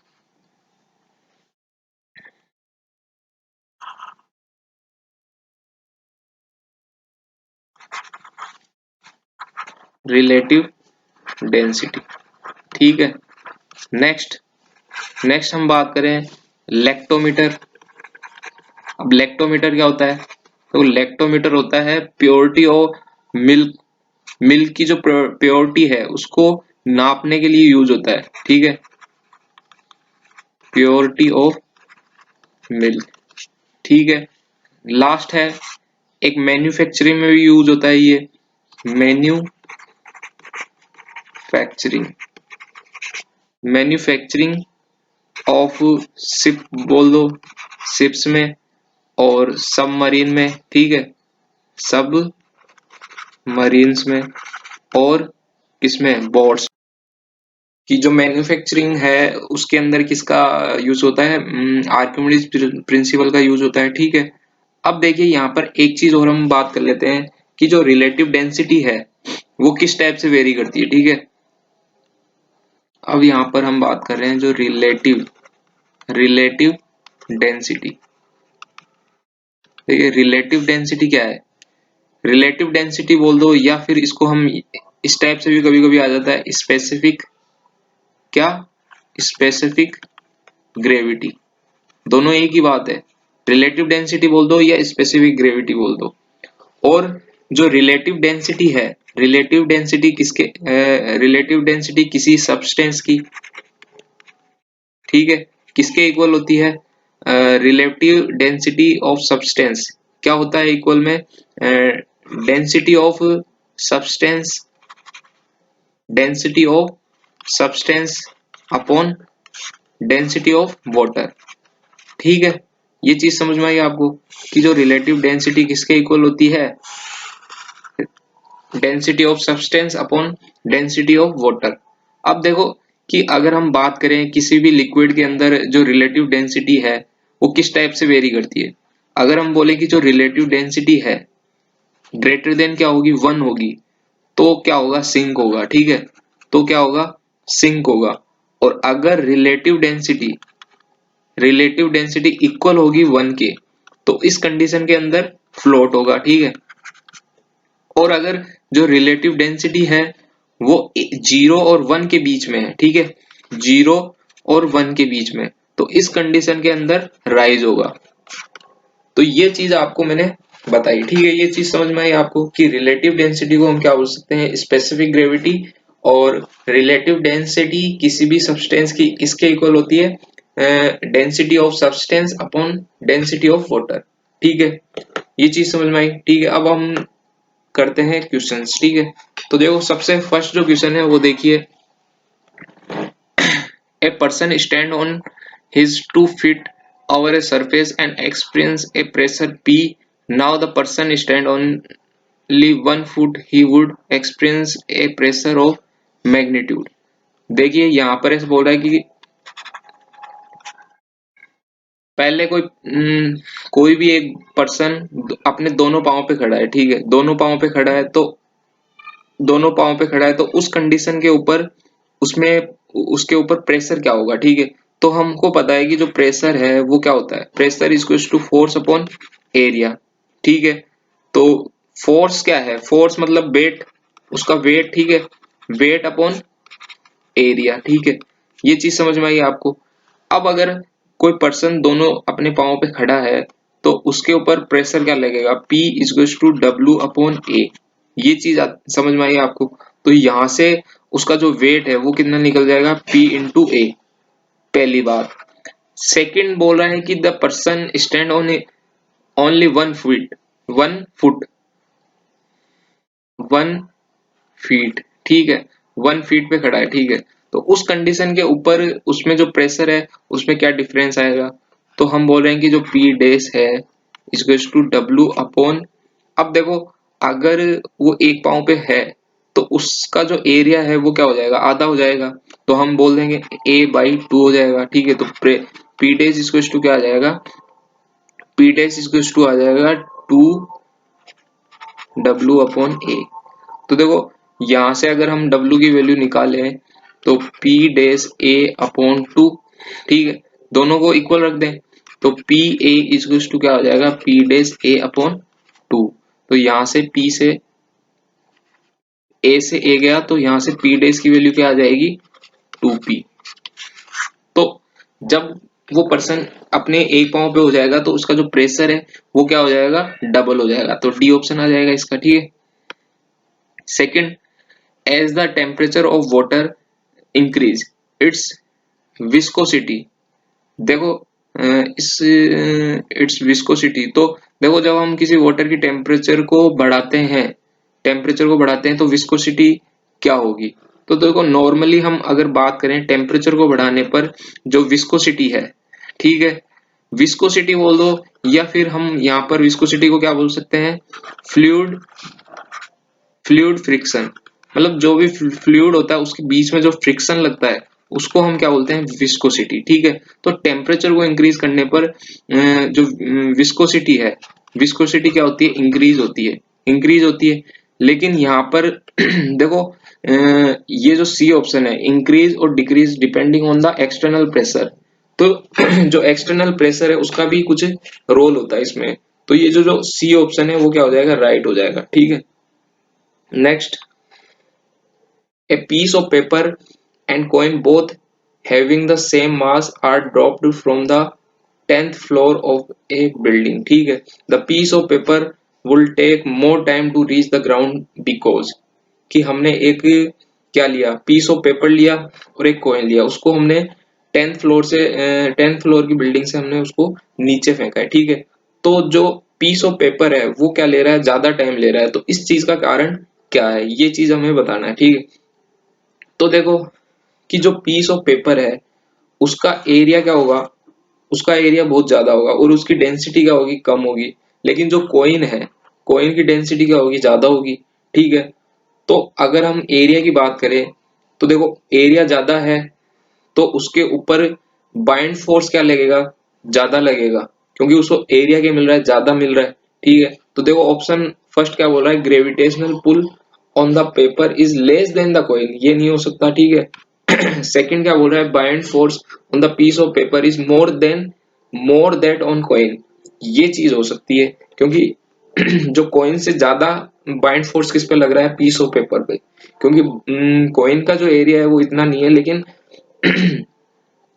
डेंसिटी, ठीक है। नेक्स्ट, हम बात करें लेक्टोमीटर। अब लेक्टोमीटर क्या होता है, तो लेक्टोमीटर होता है प्योरिटी ऑफ मिल्क, मिल्क की जो प्योरिटी है उसको नापने के लिए यूज होता है, ठीक है, प्योरिटी ऑफ मिल्क, ठीक है। लास्ट है, एक मैन्युफैक्चरिंग में भी यूज होता है ये, मैन्युफैक्चरिंग, मैन्युफैक्चरिंग ऑफ शिप बोल दो, शिप्स में और सबमरीन में, ठीक है, सब मरीन्स में और किसमें, बोट्स की जो मैन्युफैक्चरिंग है उसके अंदर किसका यूज होता है, आर्किमिडीज प्रिंसिपल का यूज होता है, ठीक है। अब देखिए यहाँ पर एक चीज और हम बात कर लेते हैं कि जो रिलेटिव डेंसिटी है वो किस टाइप से वेरी करती है। ठीक है, अब यहाँ पर हम बात कर रहे हैं जो रिलेटिव रिलेटिव डेंसिटी। ठीक है, रिलेटिव डेंसिटी क्या है? रिलेटिव डेंसिटी बोल दो, या फिर इसको हम इस टाइप से भी कभी कभी आ जाता है स्पेसिफिक, क्या, स्पेसिफिक ग्रेविटी। दोनों एक ही बात है, रिलेटिव डेंसिटी बोल दो या स्पेसिफिक ग्रेविटी बोल दो। और जो रिलेटिव डेंसिटी है, रिलेटिव डेंसिटी किसके, रिलेटिव डेंसिटी किसी सब्सटेंस की, ठीक है, किसके इक्वल होती है? रिलेटिव डेंसिटी ऑफ सब्सटेंस क्या होता है इक्वल में? Density of substance, density of substance upon density of water. ठीक है, ये चीज समझ में आई आपको कि जो रिलेटिव डेंसिटी किसके इक्वल होती है? Density of substance upon density of water. अब देखो कि अगर हम बात करें किसी भी लिक्विड के अंदर जो रिलेटिव डेंसिटी है वो किस टाइप से वेरी करती है। अगर हम बोले कि जो रिलेटिव डेंसिटी है ग्रेटर देन क्या होगी, 1 होगी, तो क्या होगा, सिंक होगा। ठीक है, तो क्या होगा, सिंक होगा। और अगर रिलेटिव डेंसिटी इक्वल होगी 1 के, तो इस कंडीशन के अंदर फ्लोट होगा। ठीक है, और अगर जो रिलेटिव डेंसिटी है वो 0 और 1 के बीच में है, ठीक है, 0 और 1 के बीच में, तो इस कंडीशन के अंदर राइज होगा। तो ये चीज आपको मैंने बताई। ठीक है, ये चीज समझ में आई आपको कि रिलेटिव डेंसिटी को हम क्या बोल सकते हैं, स्पेसिफिक ग्रेविटी। और रिलेटिव डेंसिटी किसी भी सब्सटेंस की किसके इक्वल होती है? Density of substance upon density of water. ठीक है, ये चीज समझ में आई। ठीक है, अब हम करते हैं क्वेश्चंस। ठीक है, तो देखो सबसे फर्स्ट जो क्वेश्चन है वो देखिए, a person stand on his 2 feet over a surface and experience a pressure P. Now the person stand only 1 foot, he would experience a pressure of magnitude. देखिए यहाँ पर ऐसे बोल रहा है कि पहले कोई भी एक पर्सन अपने दोनों पाँव पे खड़ा है। ठीक है, दोनों पाँव पे खड़ा है, तो दोनों पाँव पे खड़ा है तो उस कंडीशन के ऊपर उसमें उसके ऊपर प्रेशर क्या होगा। ठीक है, तो हमको पता है कि जो प्रेशर है वो क्या होता है, pressure equals to force upon area. ठीक है, तो फोर्स क्या है, फोर्स मतलब वेट, उसका वेट। ठीक है, वेट अपॉन एरिया। ठीक है, ये चीज समझ में आई आपको। अब अगर कोई पर्सन दोनों अपने पाँव पे खड़ा है तो उसके ऊपर प्रेशर क्या लगेगा, P equals to W upon A. ये चीज समझ में आई आपको। तो यहां से उसका जो वेट है वो कितना निकल जाएगा, P इंटू ए, पहली बात। सेकंड बोल रहा है कि the person stand on only 1 feet, 1 foot, 1 feet. ठीक है, 1 फीट पे खड़ा है। ठीक है, तो उस कंडीशन के ऊपर उसमें जो प्रेशर है उसमें क्या डिफरेंस आएगा, तो हम बोल रहे हैं कि जो P डैश है इक्वल्स टू W अपॉन, अब देखो अगर वो एक पाँव पे है तो उसका जो एरिया है वो क्या हो जाएगा, आधा हो जाएगा, तो हम बोल देंगे A/2 हो जाएगा। ठीक है, तो P डैश इक्वल्स टू क्या आ जाएगा, P डैश इक्वल्स टू आ जाएगा 2W अपॉन ए। तो देखो यहां से अगर हम W की वैल्यू निकालें तो P डैश A अपॉन 2। ठीक है, दोनों को इक्वल रख दें तो P A इक्वल्स टू क्या हो जाएगा, P डैश A अपॉन 2। तो यहां से P से A से A गया तो यहां से P डैश की वैल्यू क्या आ जाएगी, 2P। तो जब वो पर्सन अपने एक पाँव पे हो जाएगा तो उसका जो प्रेशर है वो क्या हो जाएगा, डबल हो जाएगा। तो डी ऑप्शन आ जाएगा इसका। ठीक है, second, as the temperature of water increase its viscosity. देखो इस इट्स विस्कोसिटी, तो देखो जब हम किसी वाटर की टेम्परेचर को बढ़ाते हैं तो विस्कोसिटी क्या होगी। तो देखो नॉर्मली हम अगर बात करें टेम्परेचर को बढ़ाने पर जो विस्कोसिटी है, ठीक है, विस्कोसिटी बोल दो, या फिर हम यहाँ पर विस्कोसिटी को क्या बोल सकते हैं, फ्लूइड फ्लूइड फ्रिक्शन। मतलब जो भी फ्लूइड होता है उसके बीच में जो फ्रिक्शन लगता है उसको हम क्या बोलते हैं, विस्कोसिटी। ठीक है, तो टेम्परेचर को इंक्रीज करने पर जो विस्कोसिटी है, विस्कोसिटी क्या होती है, इंक्रीज होती है। इंक्रीज होती है। लेकिन यहाँ पर देखो ये जो सी ऑप्शन है, इंक्रीज और decrease depending on the external pressure. तो जो एक्सटर्नल प्रेशर है उसका भी कुछ रोल होता है इसमें। तो ये जो सी ऑप्शन है वो क्या हो जाएगा, राइट हो जाएगा। ठीक है, next, a piece of paper and coin both having the same mass are dropped from the 10th floor of a building। ठीक है, the piece of paper will take more time to reach the ground because कि हमने एक क्या लिया, piece of paper लिया और एक कॉइन लिया, उसको हमने 10th फ्लोर की बिल्डिंग से हमने उसको नीचे फेंका है। ठीक है, तो जो पीस ऑफ पेपर है वो क्या ले रहा है, ज्यादा टाइम ले रहा है। तो इस चीज का कारण क्या है, ये चीज हमें बताना है। ठीक है, तो देखो कि जो पीस ऑफ पेपर है उसका एरिया क्या होगा, उसका एरिया बहुत ज्यादा होगा और उसकी डेंसिटी क्या होगी, कम होगी। लेकिन जो कॉइन है, कॉइन की डेंसिटी क्या होगी, ज्यादा होगी। ठीक है, तो अगर हम एरिया की बात करें तो देखो एरिया ज्यादा है तो उसके ऊपर बाइंड फोर्स क्या लगेगा, ज्यादा लगेगा, क्योंकि उसको एरिया क्या मिल रहा है, ज्यादा मिल रहा है। ठीक है, तो देखो ऑप्शन फर्स्ट क्या बोल रहा है, gravitational pull on the paper is less than the coin, ये नहीं हो सकता। ठीक है, सेकंड क्या बोल रहा है, buoyant force on the piece of paper is more that on coin, ये चीज हो सकती है, क्योंकि जो कॉइन से ज्यादा बाइंड फोर्स किस पे लग रहा है, पीस ऑफ पेपर पे, क्योंकि कॉइन का जो एरिया है वो इतना नहीं है, लेकिन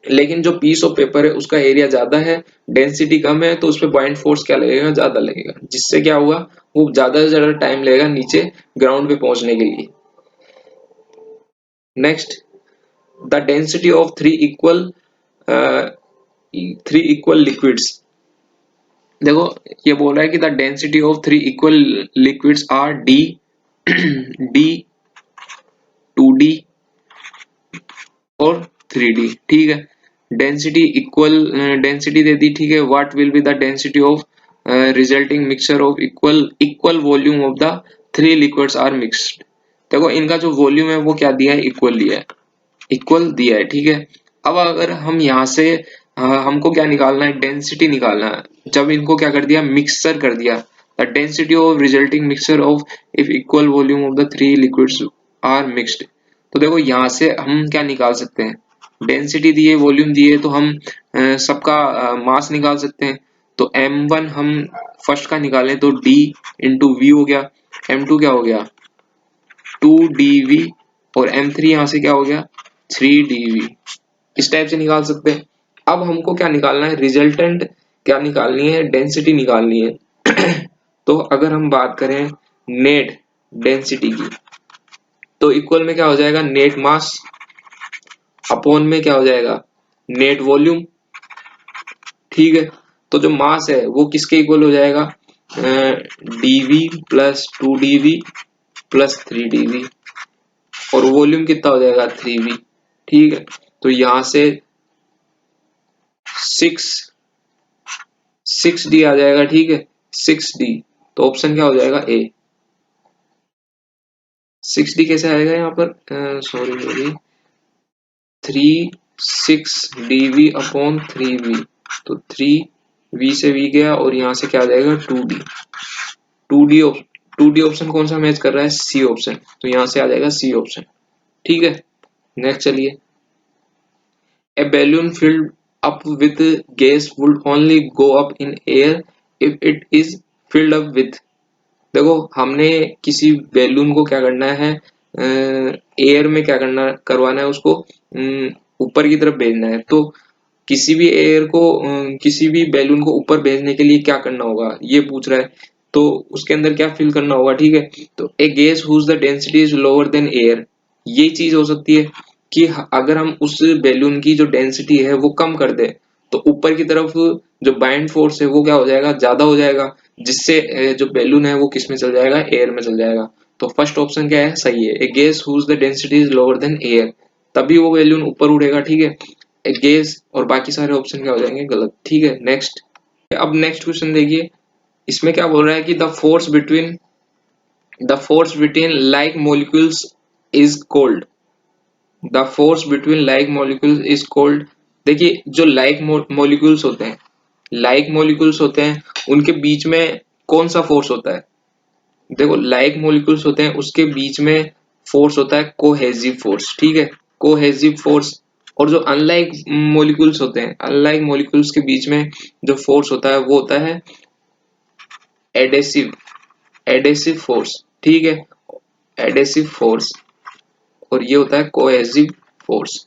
लेकिन जो पीस ऑफ पेपर है उसका एरिया ज्यादा है, डेंसिटी कम है, तो उस पर बाइंड फोर्स क्या लगेगा, ज्यादा लगेगा, जिससे क्या हुआ, वो ज्यादा से ज्यादा टाइम लगेगा नीचे ग्राउंड पे पहुंचने के लिए। Next, the density of three equal liquids. देखो ये बोल रहा है कि the density of three equal liquids are D, D, 2D और 3D। ठीक है, डेंसिटी इक्वल, डेंसिटी दे दी। ठीक है, what will be the density of resulting mixture of equal equal volume of the three liquids are mixed. देखो इनका जो वॉल्यूम है वो क्या दिया है, इक्वल दिया है, इक्वल दिया है। ठीक है, अब अगर हम यहाँ से हमको क्या निकालना है, डेंसिटी निकालना है। जब इनको क्या कर दिया, मिक्सचर कर दिया, the density of resulting mixture of if equal volume of the three liquids are mixed. तो देखो यहाँ से हम क्या निकाल सकते हैं, डेंसिटी दी है, वॉल्यूम दी है, तो हम सबका मास निकाल सकते हैं। तो m1 हम फर्स्ट का निकालें तो d इंटू वी हो गया, m2 क्या हो गया, 2dv, और m3 यहाँ से क्या हो गया, 3dv। इस टाइप से निकाल सकते हैं। अब हमको क्या निकालना है, रिजल्टेंट क्या निकालनी है, डेंसिटी निकालनी है। तो अगर हम बात करें नेट डेंसिटी की, तो इक्वल में क्या हो जाएगा, नेट मास अपॉन में क्या हो जाएगा, नेट वॉल्यूम। ठीक है, तो जो मास है वो किसके इक्वल हो जाएगा, dv plus 2dv plus 3dv, और वॉल्यूम कितना हो जाएगा, 3v। ठीक है, तो यहां से 6d आ जाएगा। ठीक है, 6d, तो ऑप्शन क्या हो जाएगा, ए। 6d कैसे आएगा यहाँ पर, sorry sorry, 3 6 dv upon 3v, तो 3v से v गया और यहाँ से क्या आ जाएगा, 2d। 2d 2d ऑप्शन कौन सा मैच कर रहा है, सी ऑप्शन, तो यहाँ से आ जाएगा सी ऑप्शन। ठीक है, नेक्स्ट चलिए, a balloon filled up with gas would only go up in air if it is filled up with. देखो हमने किसी बैलून को क्या करना है, एयर में क्या करना करवाना है उसको, ऊपर की तरफ भेजना है। तो किसी भी एयर को किसी भी बैलून को ऊपर भेजने के लिए क्या करना होगा, ये पूछ रहा है। तो उसके अंदर क्या फिल करना होगा। ठीक है, तो a gas whose the density is lower than air, ये चीज हो सकती है कि अगर हम उस बैलून की जो डेंसिटी है वो कम कर दे, तो ऊपर की तरफ जो बाइंड फोर्स है वो क्या हो जाएगा, ज्यादा हो जाएगा, जिससे जो बैलून है वो किस में चल जाएगा, एयर में चल जाएगा। तो फर्स्ट ऑप्शन क्या है, सही है, a gas whose the density is lower than air, तभी वो बैलून ऊपर उड़ेगा। ठीक है, ए गैस और बाकी सारे ऑप्शन क्या हो जाएंगे, गलत। ठीक है, नेक्स्ट, अब नेक्स्ट क्वेश्चन देखिए, इसमें क्या बोल रहा है कि the force between like molecules is cold, the force between like molecules is cold. देखिए जो लाइक मॉलिक्यूल्स होते हैं, लाइक मॉलिक्यूल्स होते हैं, उनके बीच में कौन सा फोर्स होता है, देखो लाइक मॉलिक्यूल्स होते हैं उसके बीच में फोर्स होता है कोहेसिव फोर्स, ठीक है, कोहेसिव फोर्स। और जो अनलाइक मॉलिक्यूल्स होते हैं, अनलाइक मॉलिक्यूल्स के बीच में जो फोर्स होता है वो होता है एडेसिव, एडेसिव फोर्स, ठीक है, एडेसिव फोर्स। और ये होता है कोहेसिव फोर्स।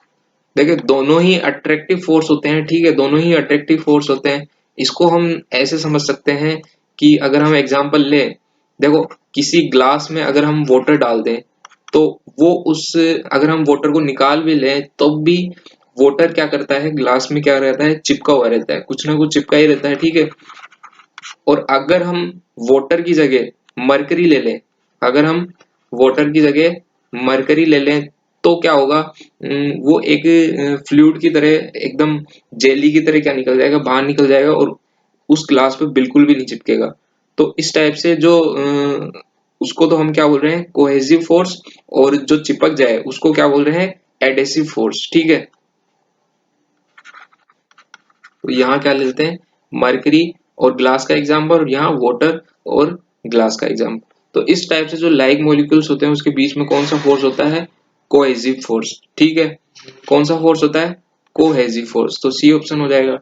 देखिए दोनों ही अट्रैक्टिव फोर्स होते हैं, ठीक है, दोनों ही अट्रैक्टिव फोर्स होते हैं। इसको हम ऐसे समझ सकते हैं कि अगर हम एग्जांपल लें, देखो किसी ग्लास में अगर हम वाटर डाल दें तो वो उस, अगर हम वाटर को निकाल भी लें तो भी वाटर क्या करता है, ग्लास में क्या रहता है, चिपका हुआ रहता है, कुछ ना कुछ चिपका ही रहता है, ठीक है। और अगर हम वाटर की जगह मरकरी ले लें, अगर हम वाटर की जगह मरकरी ले लें तो क्या होगा, वो एक फ्लूइड की तरह, एकदम जेली की तरह क्या निकल जाएगा, बाहर निकल जाएगा और उस ग्लास पे बिल्कुल भी नहीं चिपकेगा। तो इस टाइप से जो उसको तो हम क्या बोल रहे हैं, कोहेसिव फोर्स। और जो चिपक जाए उसको क्या बोल रहे हैं, एडेसिव फोर्स, ठीक है। तो यहाँ क्या ले लेते हैं, मरकरी और ग्लास का एग्जाम्पल, और यहाँ वाटर और ग्लास का एग्जाम्पल। तो इस टाइप से जो लाइक मॉलिक्यूल्स होते हैं उसके बीच में कौन सा फोर्स होता है, कोहेसिव फोर्स, ठीक है। कौन सा फोर्स होता है, कोहेसिव फोर्स। तो सी ऑप्शन हो जाएगा।